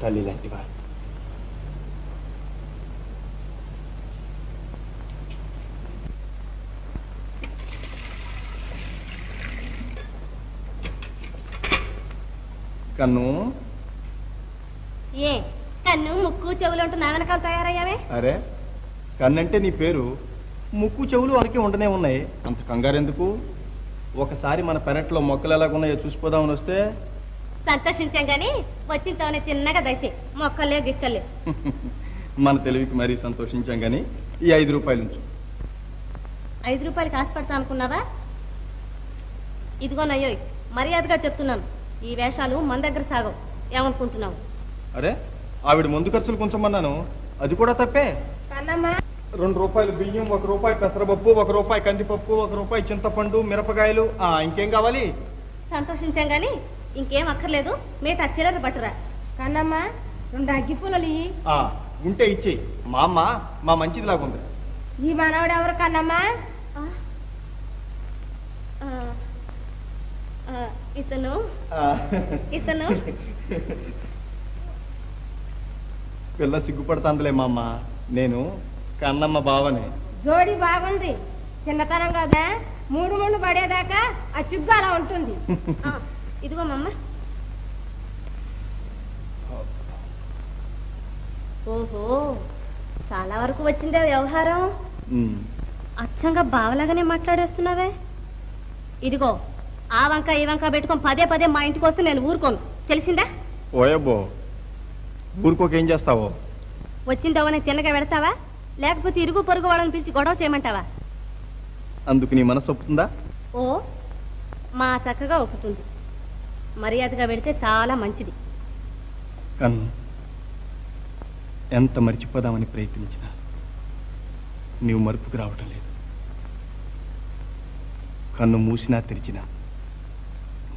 తల్లి లాంటి వారు. కన్ను, ఏ కన్ను ముక్కు చెవులు అంటూ నా వెనకాల తయారయ్యావే? అరే, కన్నంటే నీ పేరు, ముక్కు చెవులు వరకే ఉండనే ఉన్నాయి. అంత కంగారెందుకు? ఒకసారి మన పెరట్లో మొక్కలు ఎలాగున్నాయో చూసిపోదామని వస్తే. సంతోషించాం గాని వచ్చిన చిన్నగా దయచే, మొక్కలే గిక్కలే. మన తెలివికి మరీ సంతోషించాం గాని ఈ 5 రూపాయలు ఉంచు. 5 రూపాయలకి ఆశపడతా అనుకున్నావా? ఇదిగోనయ్యో, మర్యాదగా చెప్తున్నాను, ఈ వేషాలు మన దగ్గర సాగవు. ఏమనుకుంటున్నావు? అరే, ఆవిడ ముందు ఖర్చులు కొంచెమన్నాను, అది కూడా తప్పే. 2 రూపాయలు బియ్యం, 1 రూపాయి పెసరపప్పు, 1 రూపాయి కందిపప్పు, 1 రూపాయి చింతపండు, మిరపకాయలు. ఇంకేం కావాలి? సంతోషించాం గాని ఇంకేం అక్కర్లేదు. మిగతా చిల్లర పట్టురా. కన్నమ్మా, 2 అగ్గిపూలలు ఉంటే ఇచ్చేయి. మా అమ్మ మా మంచిది లాగుంది. ఈ మనవడు ఎవరు కన్నమ్మా? ఇతను ఇతను పిల్ల సిగ్గుపడుతుందిలే మా అమ్మ, నేను కన్నమ్మ బావని. జోడి బాగుంది. చిన్నతనం కదా, 3 ముళ్ళు పడేదాకా ఆ చిగ్గు అలా ఉంటుంది. ఇదిగో మమ్మ. ఓహో, చాలా వరకు వచ్చిందే వ్యవహారం. అచ్చంగా బావలాగానే మాట్లాడేస్తున్నావే. ఇదిగో, ఆ వంక ఈ వంక పెట్టుకొని పదే పదే మా ఇంటికి వస్తే నేను ఊరుకోను, తెలిసిందా? ఓయబ్బో, ఊరుకోకేం చేస్తావో? వచ్చిందవని తిన్నగా పెడతావా, లేకపోతే ఇరుగు పొరుగు వాళ్ళని పిలిచి గొడవ చేయమంటావా? అందుకు నీ మనసు ఒప్పుతుందా? ఓ, మా చక్కగా ఒప్పుతుంది. మర్యాదగా పెడితే చాలా మంచిది. కన్ను, ఎంత మర్చిపోదామని ప్రయత్నించినా నీవు మరుపుకు రావటం లేదు. కన్ను మూసినా తెరిచినా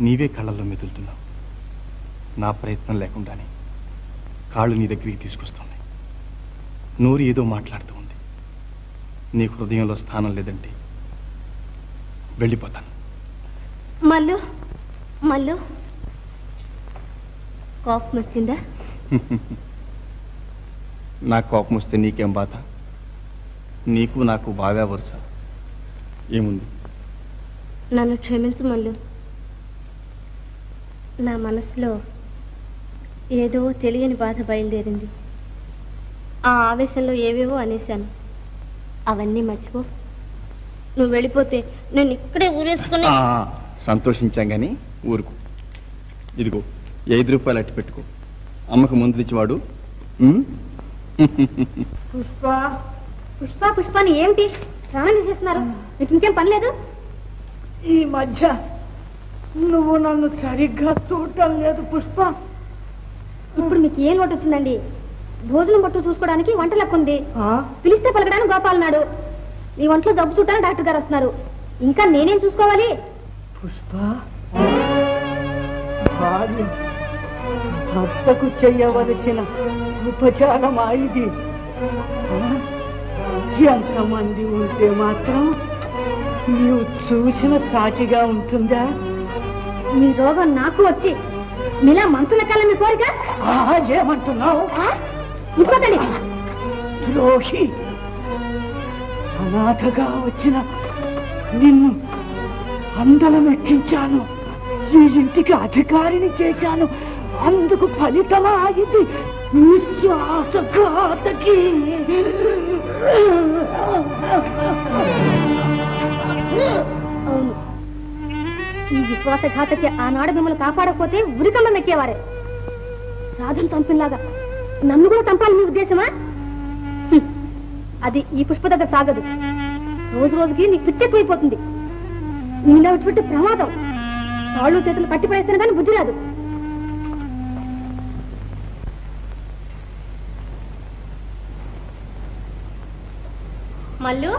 నీవే కళ్ళల్లో మెదులుతున్నావు. నా ప్రయత్నం లేకుండానే కాళ్ళు నీ దగ్గరికి తీసుకొస్తున్నాయి. నోరు ఏదో మాట్లాడుతూ ఉంది. నీ హృదయంలో స్థానం లేదంటే వెళ్ళిపోతాను. మల్లు మల్లు, కోపం వచ్చిందా? నా కోపం వస్తే నీకేం బాధ? నీకు నాకు బాగా వరుస. ఏముంది? నన్ను క్షమించు మల్లు. నా మనసులో ఏదో తెలియని బాధ బయలుదేరింది. ఆ ఆవేశంలో ఏవేవో అనేశాను. అవన్నీ మర్చిపో. నువ్వు వెళ్ళిపోతే నేను ఇక్కడే ఊరేసుకుని. సంతోషించాం గాని ఊరుకు. ఇదిగో 5 రూపాయలు అట్టి పెట్టుకో. అమ్మకు ముందు తెచ్చివాడు. పుష్ప పుష్ప పుష్పాని ఏమిటి స్నానం చేస్తున్నారు? నీకు ఇంకేం పని లేదు? ఈ మధ్య నువ్వు నన్ను సరిగ్గా చూడటం లేదు పుష్ప. ఇప్పుడు మీకు ఏం లోటు వచ్చిందండి? భోజనం పట్టు చూసుకోవడానికి వంట లెక్కుంది. పిలిస్తే పలకడానికి గోపాలన్నాడు. మీ ఒంట్లో జబ్బు చూడటానికి డాక్టర్ గారు వస్తున్నారు. ఇంకా నేనేం చూసుకోవాలి? పుష్ప, భార్య భర్తకు చెయ్యవలసిన ఉపచారమా ఇది? ఎంతమంది ఉంటే మాత్రం నీవు చూసిన సాటిగా ఉంటుందా? మీ రోగం నాకు వచ్చి మీలా మంచు లెక్కాలని మీ కోరిక? ఏమంటున్నావు? ఇంకోతండి ద్రోహి, అనాథగా వచ్చిన నిన్ను అందలం ఎక్కించాను. ఈ ఇంటికి అధికారిని చేశాను. అందుకు ఫలితమా ఇది? విశ్వాసఘాతకి. అవును, ఈ విశ్వాసఘాతకి ఆనాడు మిమ్మల్ని కాపాడకపోతే ఉరికమ్మ మెక్కేవారే. సాధన చంపినలాగా నన్ను కూడా చంపాలి మీ ఉద్దేశమా? అది ఈ పుష్ప దగ్గర సాగదు. రోజు రోజుకి నీకు పిచ్చెక్కువైపోతుంది. నీలా విడిచిపెట్టి ప్రమాదం. కాళ్ళు చేతులు కట్టి పడేస్తాను కానీ బుద్ధి రాదు. మల్లు,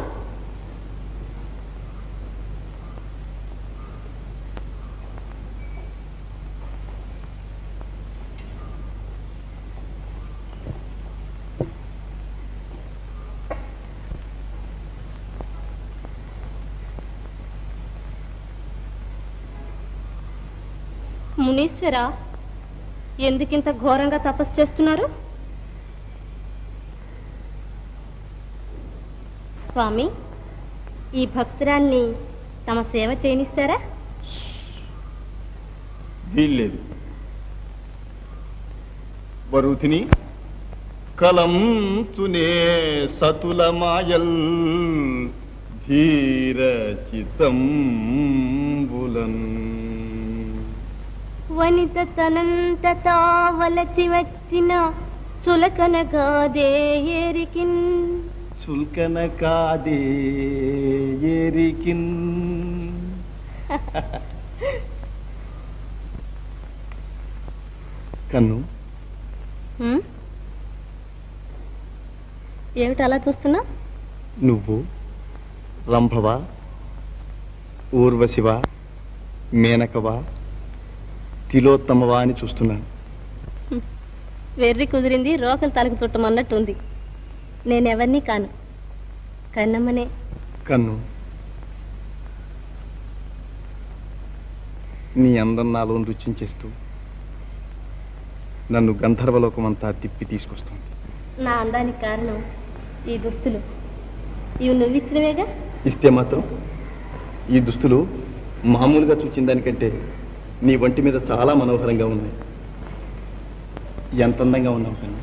మునీశ్వరా, ఎందుకింత ఘోరంగా తపస్సు చేస్తున్నారు? స్వామి, ఈ భక్తురాల్ని తమ సేవ చేయనిస్తారా? వీల్లేదు. వరుతిని కలం తునే సతుల మాయల్ ధీర చితంబులన్ వనిత తనంత తావలచి వచ్చిన చులకన గాదే ఏరికిన్ సుల్కన కాదే ఏరికిన్. కన్ను, ఏమిటి అలా చూస్తున్నా? నువ్వు రంభవా, ఊర్వశివా, మేనకవా, తిలోత్తమవా అని చూస్తున్నాను. వెర్రి కుదిరింది రోకలు తలకు చుట్టమన్నట్టుంది. నేనెవరిని కాను, కన్నమ్మనే. కన్ను, నీ అందం నాలో రుచించేస్తూ నన్ను గంధర్వలోకమంతా తిప్పి తీసుకొస్తుంది. నా అందానికి కారణం ఈ దుస్తులు. ఇవి నువ్విచ్చినవేగా? ఇస్తే మాత్రం ఈ దుస్తులు మామూలుగా చూచిన దానికంటే నీ వంటి మీద చాలా మనోహరంగా ఉన్నాయి. ఎంత అందంగా ఉన్నావు కన్ను.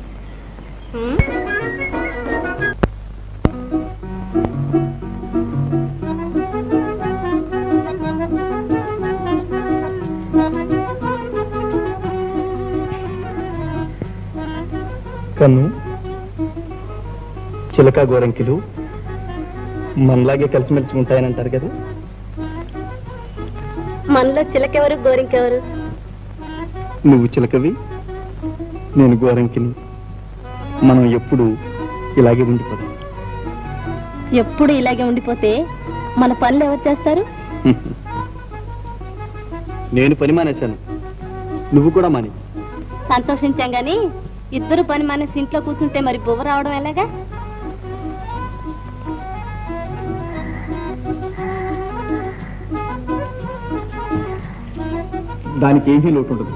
కన్ను, చిలక గోరంకిలు మనలాగే కలిసిమెలిసి ఉంటాయని అంటారు కదా. మనలో చిలకెవరు, గోరింకెవరు? నువ్వు చిలకవి, నేను గోరంకిని. మనం ఎప్పుడు ఇలాగే ఉండిపోతాం. ఎప్పుడు ఇలాగే ఉండిపోతే మన పనులు ఎవరు చేస్తారు? నేను పని మానేశాను, నువ్వు కూడా మాని. సంతోషించాం గాని ఇద్దరు పని మానేసి ఇంట్లో కూర్చుంటే మరి బువ్వ రావడం ఎలాగా? దానికి ఏమీ లోటు ఉండదు.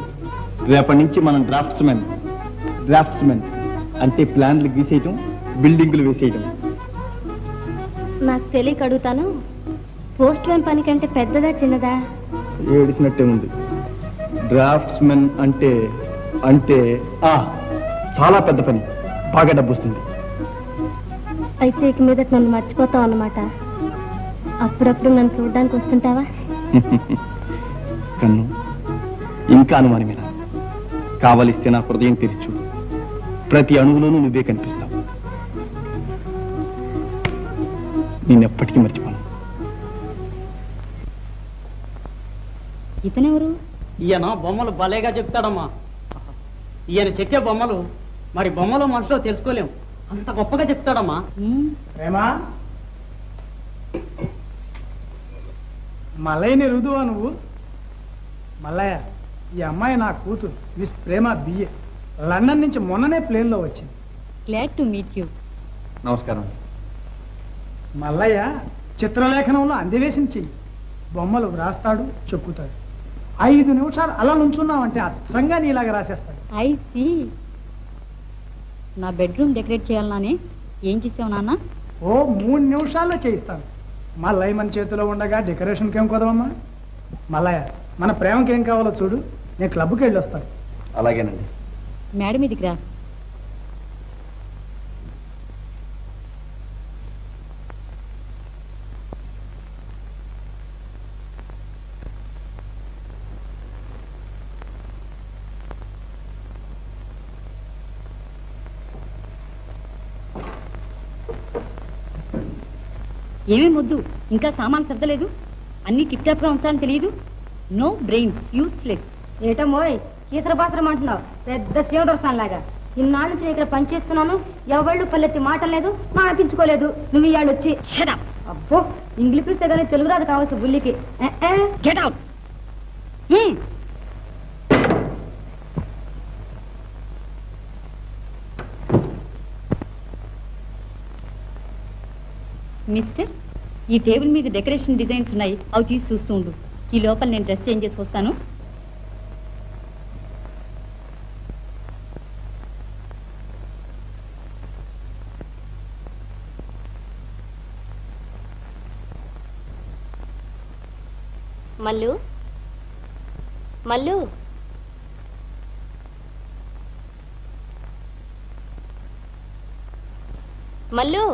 రేపటి నుంచి మనం డ్రాఫ్ట్స్మెన్ అంటే ప్లాన్లు గీసేయటం, బిల్డింగులు వేసేయటం. నాకు తెలియక అడుగుతాను, పోస్ట్ మ్యాన్ పని కంటే పెద్దదా చిన్నదా? ఏడిసినట్టే ఉంది. డ్రాఫ్ట్స్మెన్ అంటే అంటే చాలా పెద్ద పని, బాగా డబ్బు వస్తుంది. అయితే ఇక మీద నన్ను మర్చిపోతావు అన్నమాట. అప్పుడప్పుడు నన్ను చూడడానికి వస్తుంటావా? కన్ను, ఇంకా అనుమానమేనా? కావలిస్తే నా హృదయం తెరిచు. ప్రతి అణువులోనూ నువ్వే కనిపిస్తావు. నేనెప్పటికీ మర్చిపోను. ఇతనెవరు? ఈయన బొమ్మలు భలేగా చెప్తాడమ్మా. ఈయన చెక్కే బొమ్మలు మరి బొమ్మలో మనసులో తెలుసుకోలేం, అంత గొప్పగా చెప్తాడమ్మా. ప్రేమా, మల్లయ్యని రుదువా నువ్వు? మల్లయ్య, ఈ అమ్మాయి నా కూతురు, మిస్ ప్రేమ బిఏ. లండన్ నుంచి మొన్ననే ప్లేన్లో వచ్చింది. Glad to meet you. నమస్కారం. మల్లయ్య చిత్రలేఖనంలో అందవేసిన చెయ్యి. బొమ్మలు వ్రాస్తాడు, చెక్కుతాడు. 5 నిమిషాలు అలా నుంచున్నావంటే అచ్చంగా నీలాగా రాసేస్తాడు. I see. నా బెడ్రూమ్ డెకరేట్ చేయాలనే ఏం చేసావు నాన్న? ఓ 3 నిమిషాల్లో చేయిస్తాను. మల్లయ్య మన చేతిలో ఉండగా డెకరేషన్కి ఏం కుదవమ్మా? మల్లయ్య, మన ప్రేమకి ఏం కావాలో చూడు, నేను క్లబ్కి వెళ్ళి వస్తాను. అలాగేనండి. మేడం మీదికి రా. ఏమేం వద్దు, ఇంకా సామాన్ సర్దలేదు, అన్ని టిప్ టాప్ గా ఉంచాలని తెలియదు. No brain, useless. ఏటమ్మోయ్ కీసర బాసరం అంటున్నావు, పెద్ద శివదర్శనం లాగా. ఇన్నాళ్ళు నేను ఇక్కడ పనిచేస్తున్నాను, ఎవళ్ళు పల్లెత్తి మాటలేదు, మానిపించుకోలేదు. నువ్వు ఇవాళ్ళు వచ్చి అబ్బో ఇంగ్లీష్ పిలిస్తే కానీ తెలుగు రాదు కావచ్చు బుల్లికి. Get out. మిస్టర్, ఈ టేబుల్ మీద డెకరేషన్ డిజైన్స్ ఉన్నాయి, అవి తీసి చూస్తూ ఉండు. ఈ లోపల నేను డ్రెస్ చేంజ్ చేసి వస్తాను. Mallu Mallu Mallu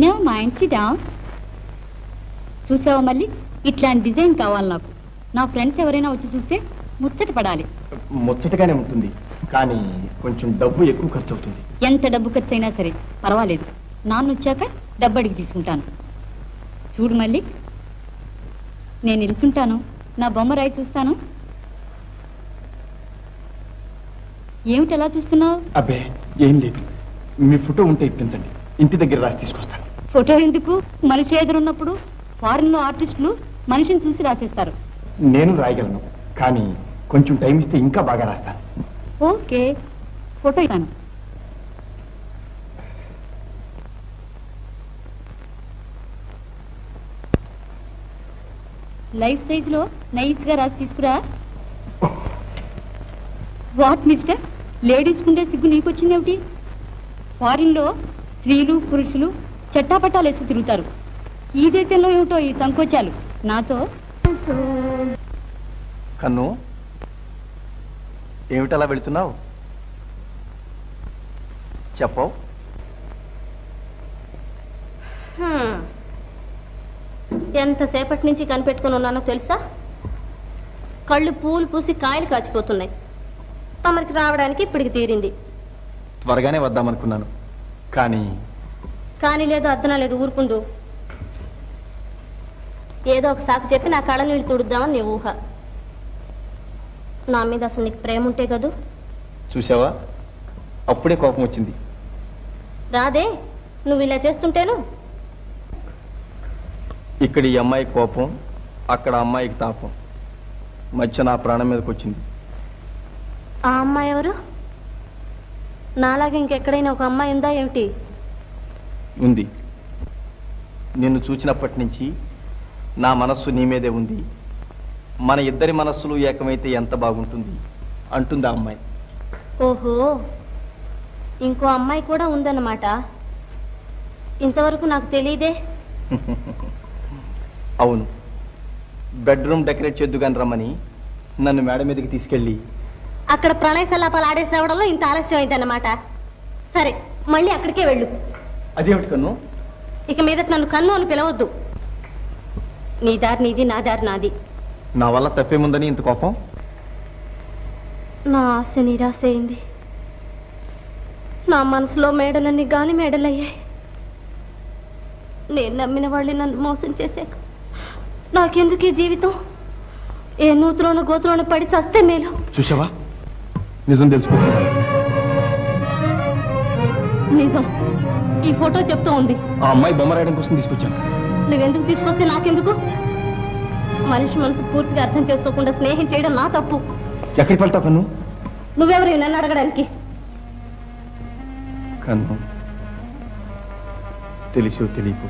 no mind, sit down. చూసావా మళ్ళీ, ఇట్లాంటి డిజైన్ కావాలి నాకు. నా ఫ్రెండ్స్ ఎవరైనా వచ్చి చూస్తే ముచ్చట పడాలి. ముచ్చటగానే ఉంటుంది, కానీ కొంచెం డబ్బు ఎక్కువ ఖర్చు అవుతుంది. ఎంత డబ్బు ఖర్చు అయినా సరే పర్వాలేదు, నాన్న వచ్చాక డబ్బు అడిగి తీసుకుంటాను. చూడు మళ్ళీ, నేను నిల్చుంటాను, నా బొమ్మ రాయి చూస్తాను. ఏమిటి అలా చూస్తున్నావు? అబ్బే ఏం లేదు, మీ ఫోటో ఉంటే ఇప్పించండి, ఇంటి దగ్గర రాసి తీసుకొస్తాను. ఫోటో ఎందుకు? మనిషి ఎదురున్నప్పుడు ఫారిన్ లో ఆర్టిస్టులు మనిషిని చూసి రాసేస్తారు. నేను రాయగలను, కానీ కొంచెం టైం ఇస్తే ఇంకా బాగా రాస్తాను. ఓకే, ఫోటో ఇస్తాను. లైఫ్ సైజ్ లో నైస్ గా రాసి తీసుకురా. వాట్ మిస్టర్, లేడీస్ కుండే సిగ్గు నీకొచ్చిందేమిటి? ఫారిన్ లో స్త్రీలు పురుషులు చట్టాపట్టాలు వేసి తిరుగుతారు. ఈ దేశంలో ఏమిటో ఈ సంకోచాలు. నాతో కన్ను, ఏమిటలా వెళుతున్నావు? చెప్పవు. ఎంతసేపటి నుంచి కనిపెట్టుకుని ఉన్నానో తెలుసా? కళ్ళు పూలు పూసి కాయలు కాచిపోతున్నాయి. తమరికి రావడానికి ఇప్పటికి తీరింది. త్వరగానే వద్దామనుకున్నాను, కానీ లేదు, అర్థనా లేదు, ఊరుకుందు. ఏదో ఒక సాకు చెప్పి నా కళ్ళ నీళ్ళు తుడుద్దామని నీ ఊహ. నా మీద అసలు నీకు ప్రేమ ఉంటే కదూ. చూసావా, అప్పుడే కోపం వచ్చింది. రాదే, నువ్వు ఇలా చేస్తుంటేను. ఇక్కడ ఈ అమ్మాయి కోపం, అక్కడ అమ్మాయికి తాపం, మధ్య నా ప్రాణం మీదకి వచ్చింది. ఆ అమ్మాయి ఎవరు? నాలాగే ఇంకెక్కడైనా ఒక అమ్మాయి ఉందా ఏమిటి? ఉంది. నిన్ను చూచినప్పటి నుంచి నా మనస్సు నీ మీదే ఉంది. మన ఇద్దరి మనస్సులు ఏకమైతే ఎంత బాగుంటుంది అంటుంది ఆ అమ్మాయి. ఓహో, ఇంకో అమ్మాయి కూడా ఉందన్నమాట. ఇంతవరకు నాకు తెలియదే. అవును, బెడ్రూమ్ డెకరేట్ చేద్దుగాని రమ్మని నన్ను మేడ మీదకి తీసుకెళ్ళి అక్కడ ప్రణయ సలాపాలు ఆడేసేవడంలో ఇంత ఆలస్యం అయిందన్నమాట. సరే, మళ్ళీ అక్కడికే వెళ్ళు. అదేమిటి కన్ను? ఇక మీద నన్ను కన్ను అని పిలవద్దు. నీ దారి నీది, నా దారి నాది. నా వల్ల తప్పేముందని ఇంత కోపం? నా ఆశ నిరాశ అయింది. నా మనసులో మేడలన్నీ గాలి మేడలయ్యాయి. నేను నమ్మిన వాళ్ళని నన్ను మోసం చేశాక నాకెందుకు ఈ జీవితం? ఏ నూతులోనూ గోతులోనూ పడి చస్తే మేలు. చూసావా, నిజం తెలుసుకుంటున్నాను. నిజం ఈ ఫోటో చెప్తూ ఉంది. ఆ అమ్మాయి బొమ్మ రాయడం కోసం తీసుకొచ్చాను. నువ్వెందుకు తీసుకొస్తే నాకెందుకు? మనిషి మనసు పూర్తిగా అర్థం చేసుకోకుండా స్నేహం చేయడం నా తప్పు. ఎక్కడికి వెళ్తావు కన్ను? నువ్వెవరు నన్ను అడగడానికి? కన్ను, తెలిసో తెలియకు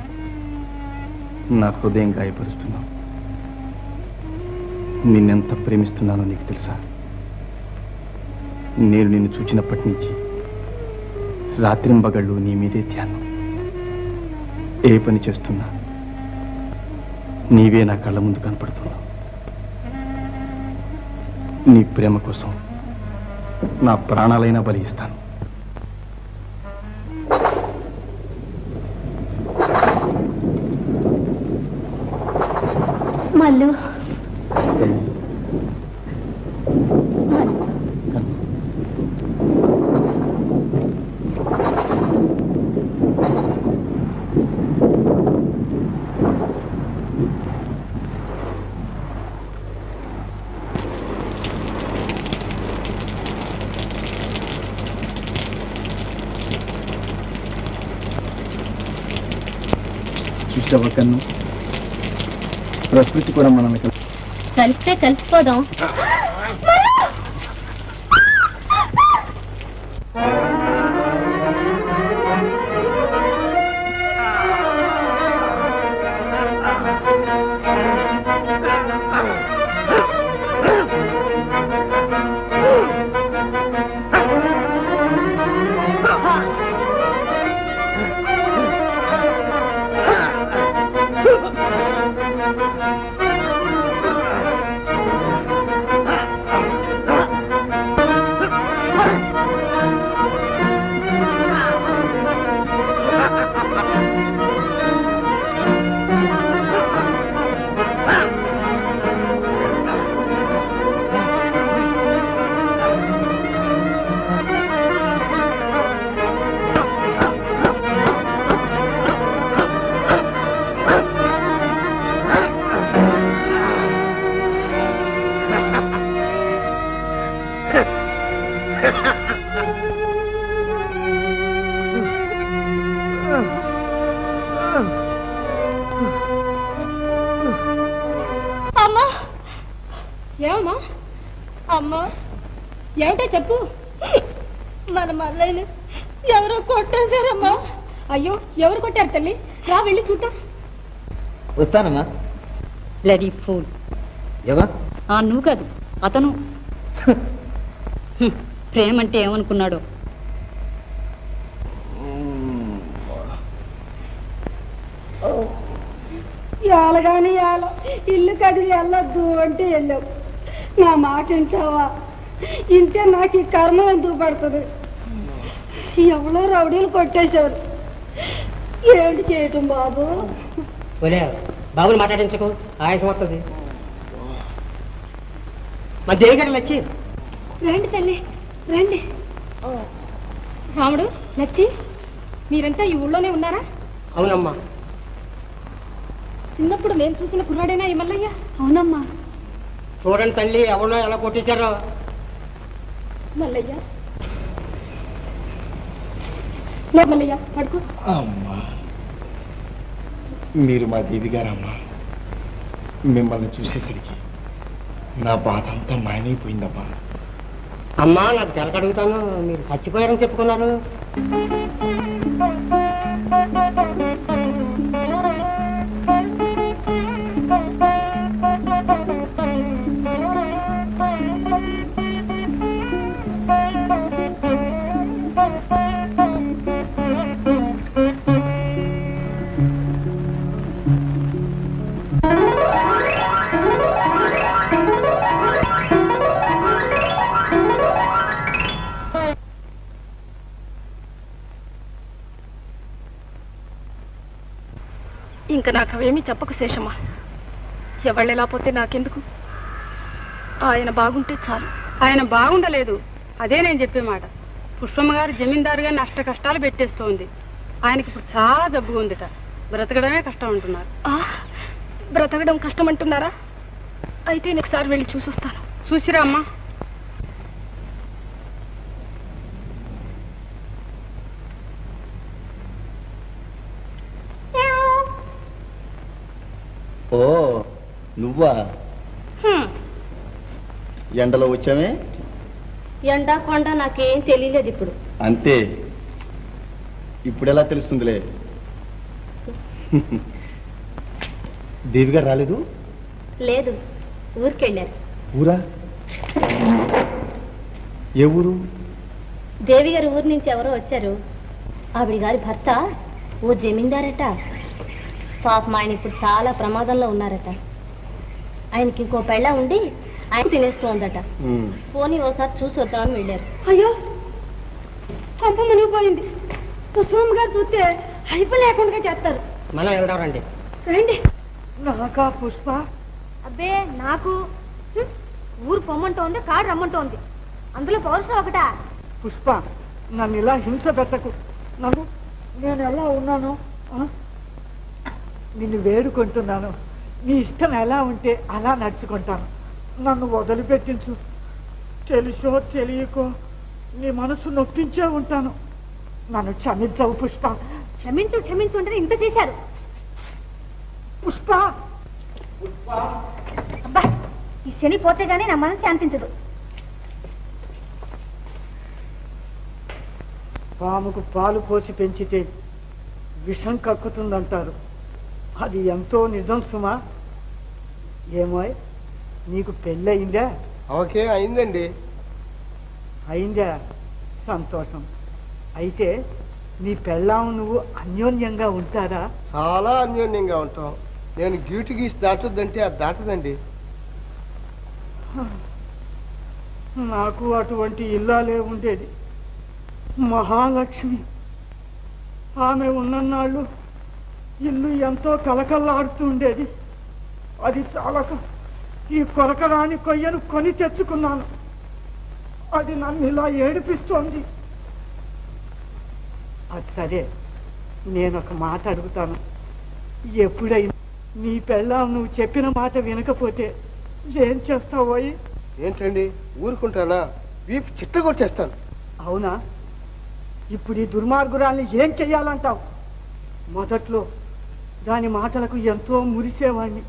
నా హృదయం గాయపరుస్తున్నావు. నిన్నెంత ప్రేమిస్తున్నానో నీకు తెలుసా? నేను నిన్ను చూచినప్పటి నుంచి రాత్రింబగళ్ళు నీ మీదే ధ్యానం. ఏ పని చేస్తున్నా నీవే నా కళ్ళ ముందు కనపడుతున్నావు. నీ ప్రేమ కోసం నా ప్రాణాలైనా బలి ఇస్తాను. ఇష్టపక్కను ప్రకృతి కూడా మనం కలిస్తే కలిసిపోదాం. అమ్మా ఏమమ్మా? అమ్మా ఏమిటో చెప్పు. మన మల్లయ్యని ఎవరో కొట్టేశారమ్మా. అయ్యో ఎవరు కొట్టారు తల్లి? రా వెళ్ళి చూద్దాం. వస్తానమ్మా. Bloody fool. ఎవా? నువ్వు కాదు, అతను. ప్రేమ అంటే ఏమనుకున్నాడో. ఎలాగాని ఎలా ఇల్లు కడిగి వెళ్ళొద్దు అంటే వెళ్ళావు. నా మాట వింటావా? ఇంటే నాకు ఈ కర్మ ఎందుకు పడుతుంది? ఎవరో రౌడీలు కొట్టేశారు. ఏంటి చేయటం బాబు? బాబుని మాట్లాడించకు, ఆయాసం వస్తుంది. మా దేవి గారు లచ్చి. రండి తల్లి రండి. రాముడు, లచ్చి, మీరంతా ఈ ఊళ్ళోనే ఉన్నారా? అవునమ్మా. చిన్నప్పుడు నేను చూసిన కుర్రాడేనా ఈ మల్లయ్య? అవునమ్మా. చూడండి తల్లి, ఎవరో ఎలా కొట్టేశారో. మల్లయ్య మల్లయ్య పడుకో. అమ్మా, మీరు మా దేవి గారమ్మా. మిమ్మల్ని చూసేసరికి నా బాధ అంతా మాయమైపోయిందమ్మా. అమ్మా, నాకు తెలకడుగుతాను, మీరు చచ్చిపోయారని చెప్పుకున్నారు. ఇంకా నాకు అవేమీ చెప్పకు శేషమ్మా. ఎవళ్ళెలా పోతే నాకెందుకు? ఆయన బాగుంటే చాలు. ఆయన బాగుండలేదు, అదే నేను చెప్పే మాట. పుష్పమ్మ గారు జమీందారుగా అష్ట కష్టాలు పెట్టేస్తోంది. ఆయనకి ఇప్పుడు చాలా జబ్బుగా ఉందిట. బ్రతకడమే కష్టం అంటున్నారు. బ్రతకడం కష్టం అంటున్నారా? అయితే నేను ఒకసారి వెళ్ళి చూసొస్తాను. చూసిరా అమ్మా. ఓ నువ్వా? ఎండలో వచ్చామే? ఎండా కొండ నాకేం తెలియలేదు ఇప్పుడు. అంతే, ఇప్పుడు ఎలా తెలుస్తుందిలే. దేవి గారు రాలేదు? లేదు, ఊరికెళ్ళారు. ఊరా? ఏ ఊరు? దేవి గారి ఊరి నుంచి ఎవరో వచ్చారు. ఆవిడ గారి భర్త ఓ జమీందారట. పాపం ఆయన ఇప్పుడు చాలా ప్రమాదంలో ఉన్నారట. ఆయనకి ఇంకో పెళ్ళ ఉండి ఆయన తినేస్తోందట. పోనీ ఓసారి చూసి వద్దామని వెళ్ళారు. అయ్యో, పంప మునిగిపోయింది. పుష్పమ్మ గారు చూస్తే హైపు లేకుండా చేస్తారు. మనం వెళ్దాం రండి. రండి. నాకా పుష్ప? అబ్బే నాకు ఊరు పొమ్మంటోంది, కాడు రమ్మంటోంది. అందులో పౌరుషం ఒకటా? పుష్ప, నన్ను ఇలా హింస పెట్టకు. నేను ఎలా ఉన్నాను? నిన్ను వేడుకుంటున్నాను. నీ ఇష్టం ఎలా ఉంటే అలా నడుచుకుంటాను. నన్ను వదిలిపెట్టించు. తెలుసో తెలియకో నీ మనసు నొప్పించే ఉంటాను. నన్ను క్షమించవు పుష్ప. క్షమించు క్షమించు అంటే ఇంత చేశారు. పుష్ప, అబ్బా, ఈ శని పోతే గానీ నా మనసు శాంతించదు. పాముకు పాలు పోసి పెంచితే విషం కక్కుతుందంటారు. అది ఎంతో నిజం సుమా. ఏమో, నీకు పెళ్ళయిందా? ఓకే, అయిందండి. అయిందా? సంతోషం. అయితే నీ పెళ్ళాం నువ్వు అన్యోన్యంగా ఉంటారా? చాలా అన్యోన్యంగా ఉంటాం. నేను గీటు గీసి దాటొద్దంటే అది దాటదండి. నాకు అటువంటి ఇల్లాలే ఉండేది. మహాలక్ష్మి. ఆమె ఉన్నన్నాళ్ళు ఇల్లు ఎంతో కలకల్లాడుతూ ఉండేది. అది చాలక ఈ కొరకరాని కొయ్యను కొని తెచ్చుకున్నాను. అది నన్ను ఇలా ఏడిపిస్తోంది. అది సరే, నేను ఒక మాట అడుగుతాను. ఎప్పుడైనా నీ పెళ్ళాం నువ్వు చెప్పిన మాట వినకపోతే ఏం చేస్తావోయ్? ఏంటండి, ఊరుకుంటానా? వీపు చిట్టగొట్టేస్తాను. అవునా? ఇప్పుడు ఈ దుర్మార్గురాల్ని ఏం చెయ్యాలంటావు? మొదట్లో దాని మాటలకు ఎంతో మురిసేవాణ్ణి.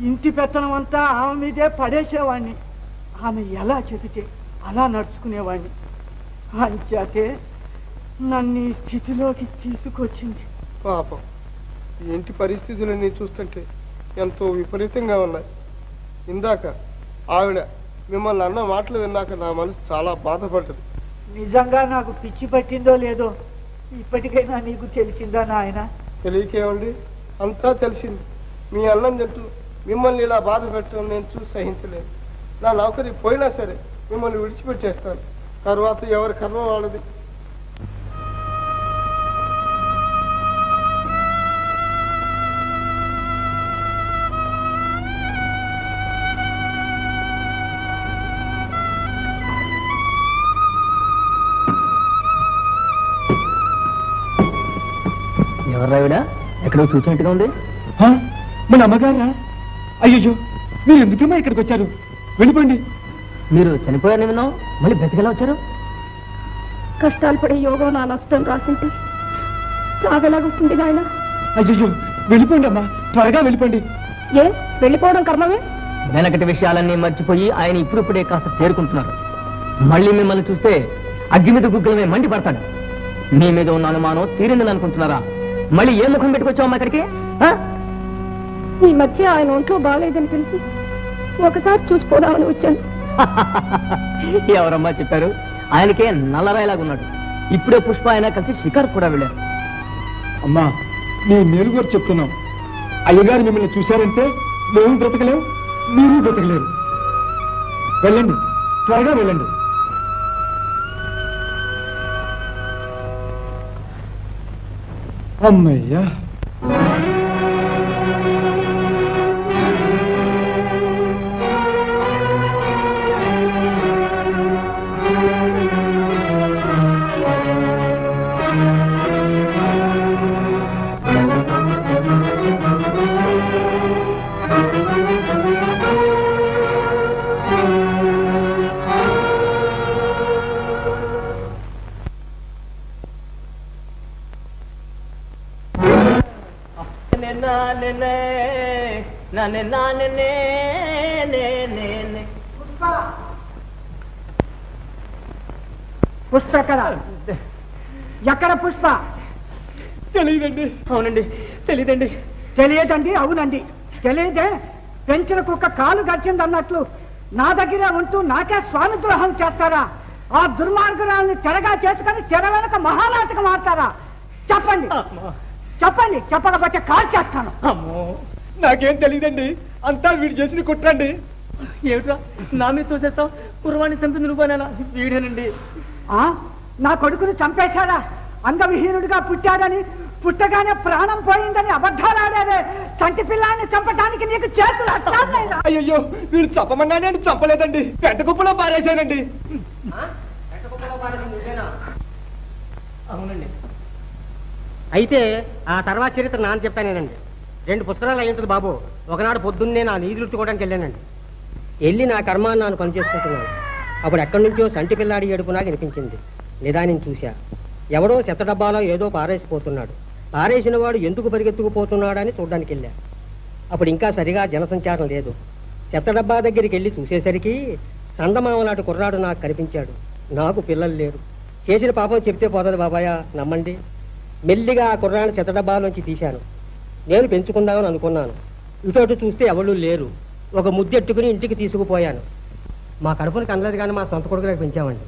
ఇంటి పెత్తనం అంతా ఆమె మీదే పడేసేవాణ్ణి. ఆమె ఎలా చెబితే అలా నడుచుకునేవాణ్ణి. అంచేతే నన్ను ఈ స్థితిలోకి తీసుకొచ్చింది. పాపం, ఈ ఇంటి పరిస్థితులన్నీ చూస్తుంటే ఎంతో విపరీతంగా ఉన్నాయి. ఇందాక ఆవిడ మిమ్మల్ని అన్న మాటలు విన్నాక నా మనసు చాలా బాధపడ్డది. నిజంగా నాకు పిచ్చి పట్టిందో లేదో ఇప్పటికైనా నీకు తెలిసిందా నాయన? తెలియకేమండి, అంతా తెలిసింది. మీ అన్నం తింటూ మిమ్మల్ని ఇలా బాధ పెట్టడం నేను చూసి సహించలేను. నా నౌకరి పోయినా సరే మిమ్మల్ని విడిచిపెట్టేస్తాను. తర్వాత ఎవరి కర్మ వాళ్ళది. ఎవర్రావిడ? ఎక్కడో చూసినట్టుగా ఉంది. మన అమ్మగారా? అయ్యో, మీరు ఎందుకమ్మా ఇక్కడికి వచ్చారు? వెళ్ళిపోండి. మీరు చనిపోయారని విన్నాం, మళ్ళీ బ్రతికెలా వచ్చారు? కష్టాలు పడే యోగం నా నష్టం రాసింటే చావెలాగొస్తుంది నాయన. అయ్యో, వెళ్ళిపోండి అమ్మా, త్వరగా వెళ్ళిపోండి. ఏ వెళ్ళిపోవడం కర్మమే? వెనకటి విషయాలన్నీ మర్చిపోయి ఆయన ఇప్పుడిప్పుడే కాస్త తేరుకుంటున్నారు. మళ్ళీ మిమ్మల్ని చూస్తే అగ్గి మీద గుగ్గులమే మండి పడతాడు. మీ మీద ఉన్న అనుమానం తీరిందని అనుకుంటున్నారా? మళ్ళీ ఏ ముఖం పెట్టుకొచ్చావమ్మా ఇక్కడికి? ఈ మధ్య ఆయన ఒంట్లో బాగాలేదని తెలిసి ఒకసారి చూసిపోదామని వచ్చాను. ఎవరమ్మా చెప్పారు? ఆయనకే నల్లరాయిలాగున్నాడు. ఇప్పుడే పుష్ప ఆయన కలిసి షికారు కూడా వెళ్ళారు. అమ్మా, నేను మేలుగారు చెప్తున్నాం. అయ్యగారు మిమ్మల్ని చూశారంటే మేము బ్రతకలేవు, మీరు బ్రతకలేరు. వెళ్ళండి, త్వరగా వెళ్ళండి. అమ్మయ్యా, పుష్ప ఎక్కడ? ఎక్కడ పుష్ప? తెలియదండి. అవునండి, తెలియదండి. తెలియదండి? అవునండి. తెలియదే? పెంచిన కుక్క కాలు గడిచింది అన్నట్లు నా దగ్గరే ఉంటూ నాకే స్వామిద్రోహం చేస్తారా? ఆ దుర్మార్గురాల్ని తెరగా చేసుకుని తెర వెనక మహానాటకం ఆడతారా? చెప్పండి, చెప్పండి. చెప్పకపోతే కాల్ చేస్తాను. అమ్మో, నాకేం తెలియదండి. అంతా వీడు చేసిన కుట్రండి. ఏమిట్రా నా మీద తోసేస్తావు? కుర్రవాణ్ణి చంపింది నువ్వేనా? వీడేనండి. నా కొడుకుని చంపేశాడా? అంగవిహీనుడిగా పుట్టాడని పుట్టగానే ప్రాణం పోయిందని అబద్ధాలు ఆడారే. చంటి పిల్లాన్ని చంపడానికి నీకు చేతులు అట్లా. అయ్యో వీడు చంపమన్నా నేను చంపలేదండి, పెంట కుప్పలో పారేశానండి. అవునండి. అయితే ఆ తర్వాత చరిత్ర నాన్న చెప్పానేనండి. 2 పుస్తకాలు అయ్యింటుంది బాబు. ఒకనాడు పొద్దున్నే నా నీళ్ళు రుట్టుకోవడానికి వెళ్ళానండి. వెళ్ళి నా కర్మాన్ని నాన్న పని చేసుకుంటున్నాను. అప్పుడు ఎక్కడి నుంచో సంటి పిల్లాడి ఏడుపు నాకు వినిపించింది. నిదానిని చూశా. ఎవడో చెత్త డబ్బాలో ఏదో పారేసిపోతున్నాడు. పారేసిన వాడు ఎందుకు పరిగెత్తుకుపోతున్నాడని చూడడానికి వెళ్ళా. అప్పుడు ఇంకా సరిగా జనసంచారం లేదు. చెత్త డబ్బా దగ్గరికి వెళ్ళి చూసేసరికి సందమామలాంటి కుర్రాడు నాకు కనిపించాడు. నాకు పిల్లలు లేరు. చేసిన పాపం చెప్తే పోతుంది బాబాయ్, నమ్మండి. మెల్లిగా ఆ కుర్రాడిని చెత్త డబ్బాలోంచి తీశాను. నేను పెంచుకుందామని అనుకున్నాను. ఇటు చూస్తే ఎవళ్ళు లేరు. ఒక ముద్దెట్టుకుని ఇంటికి తీసుకుపోయాను. మా కడుపుని కనలేదు కానీ మా సొంత కొడుకులకు పెంచామండి.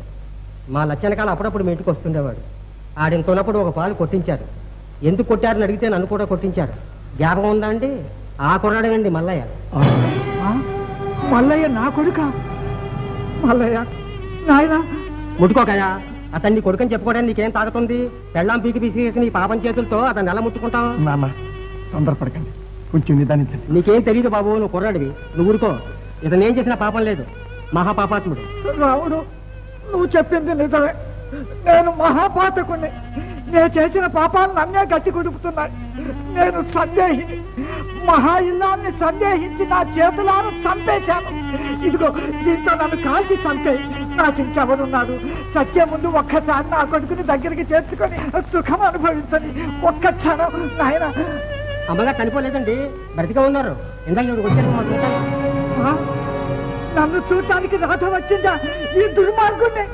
మా లచ్చనకాలు అప్పుడప్పుడు మీ ఇంటికి వస్తుండేవాడు. ఆడింతున్నప్పుడు ఒక పాలు కొట్టించారు. ఎందుకు కొట్టారని అడిగితే నన్ను కూడా కొట్టించారు. జ్ఞాపకం ఉందా అండి? ఆ కుర్రాడేనండి మల్లయ్య. మల్లయ్య నా కొడుక? మల్లయ్య నాయన ముట్టుకోకయా. అతన్ని కొడుకని చెప్పుకోవడానికి నీకేం తాగుతుంది? పెళ్ళాం పీకి పీసేసి నీ పాపం చేతులతో అతన్ని ఎలా ముట్టుకుంటావు? నాన్న తొందరపడకండి, కొంచెం నిదానించండి. నీకేం తెలియదు బాబు, నువ్వు కుర్రాడివి. నువ్వు ఊరుకో. ఇతను ఏం చేసినా పాపం లేదు. మహాపాపాత్ముడు. రావుడు, నువ్వు చెప్పింది నిజమే. నేను మహాపాతకుణ్ణి. నేను చేసిన పాపాలు నన్నే గట్టి కుడుపుతున్నాయి. నేను సందేహిని. మహా ఇల్లాన్ని సందేహించి నా చేతులను చంపేశాను. ఇదిగో దీంతో నన్ను కాల్చి చంపే. నాకు ఇంకెవరున్నారు? సత్య ముందు ఒక్కసారి నా కొడుకుని దగ్గరికి చేర్చుకొని సుఖం అనుభవించని ఒక్క క్షణం. నాయన అమ్మగా చనిపోలేదండి, బ్రతిగా ఉన్నారు. ఇందాక వచ్చాను. నన్ను చూడటానికి రాధ వచ్చిందా ఈ దుర్మార్గుణ్ణి?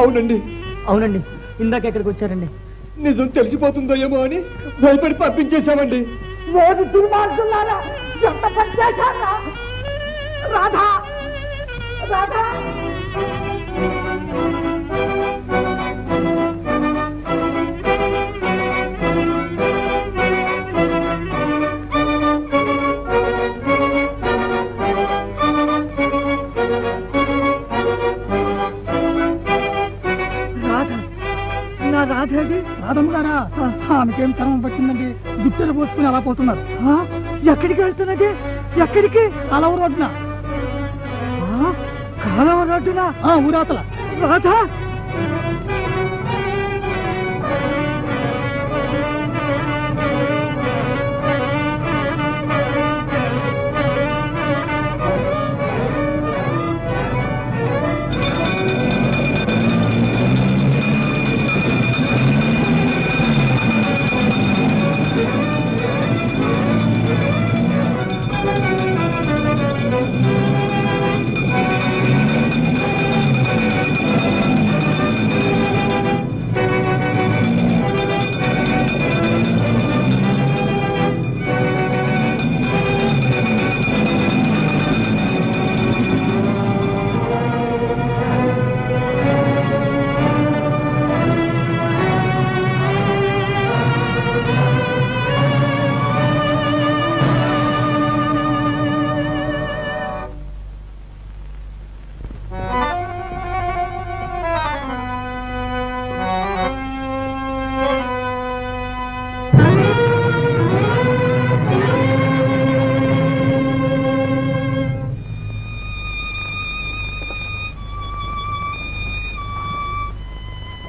అవునండి. అవునండి, ఇందాక ఎక్కడికి వచ్చారండి. నిజం తెలిసిపోతుందో ఏమో అని భయపడి పంపించేశామండి. ఓది దుర్మార్గులారా, ఎంత పని చేశారా? రాధా, రాధా. రాధేది? రాధమ్మ గారా? ఆమెకేం తరం పట్టిందండి, బిచ్చలు పోసుకుని అలా పోతున్నారు. ఎక్కడికి వెళ్తున్నది? ఎక్కడికి? కాలువ రోడ్డున. కాలువ రోడ్డున? ఊరాతల. రాధా,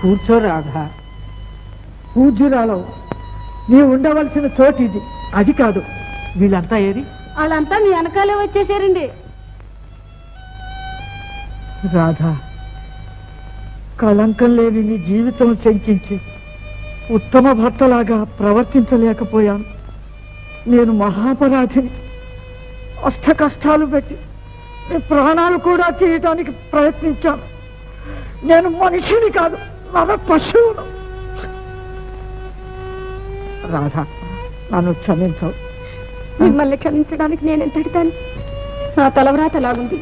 కూర్చో రాధా. పూజ్యురాలవు, నీ ఉండవలసిన చోటు ఇది. అది కాదు, వీళ్ళంతా ఏది? వాళ్ళంతా మీ వెనకాలే వచ్చేసారండి. రాధా, కళంకం లేని నీ జీవితం శంకించి ఉత్తమ భర్తలాగా ప్రవర్తించలేకపోయాను. నేను మహాపరాధిని. అష్ట కష్టాలు పెట్టి నీ ప్రాణాలు కూడా తీయటానికి ప్రయత్నించాను. నేను మనిషిని కాదు, నర పశువును. రాధా, నన్ను క్షమించవు. మిమ్మల్ని క్షమించడానికి నేను ఎంతటి దాన్ని? నా తలవ్రాత లాగుంది,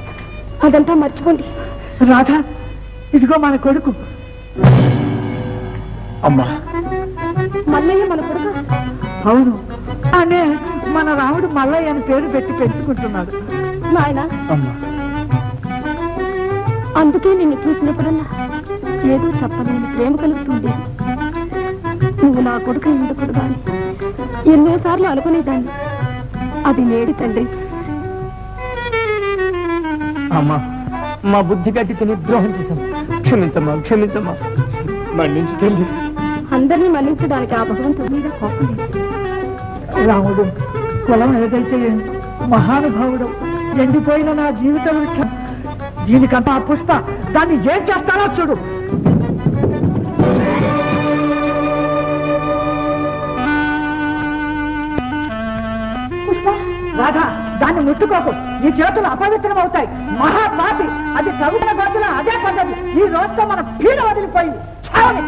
అదంతా మర్చిపోండి. రాధా, ఇదిగో మన కొడుకు. అమ్మా, మల్లయ్య మన కొడుకు? అవును, అనే మన రాముడు మల్లయ్య అని పేరు పెట్టి పెంచుకుంటున్నాడు. నాయన, అమ్మా, అందుకే నిన్ను చూసినప్పుడల్లా ఏదో చెప్పలేని ప్రేమ కలుగుతుంది. నువ్వు నా కొడుకు ఉండకూడదా అని ఎన్నోసార్లు అనుకునేదాన్ని. అది నేడి తండ్రి. అమ్మా, మా బుద్ధి గట్టితో నిద్రోహం చేశాను. క్షమించమ్మా, క్షమించమ్మా. మన్నించి తల్లి. అందరినీ మన్నించడానికి ఆ భగవంతుడి మీద కోపం లేదు. రాముడు కులం ఏదైతే మహానుభావుడు, ఎండిపోయిన నా జీవిత వృక్షం. దీనికంతా ఆ పుష్ప దాన్ని ఏం చేస్తానో చూడు. రాధా, దాన్ని ముట్టుకోకు. ఈ చేతులు అపవిత్రం అవుతాయి. మహాపాపి అది కవితల గోతుల అదే పద్ధతి. ఈ రోజుతో మన పీడ వదిలిపోయింది. చావని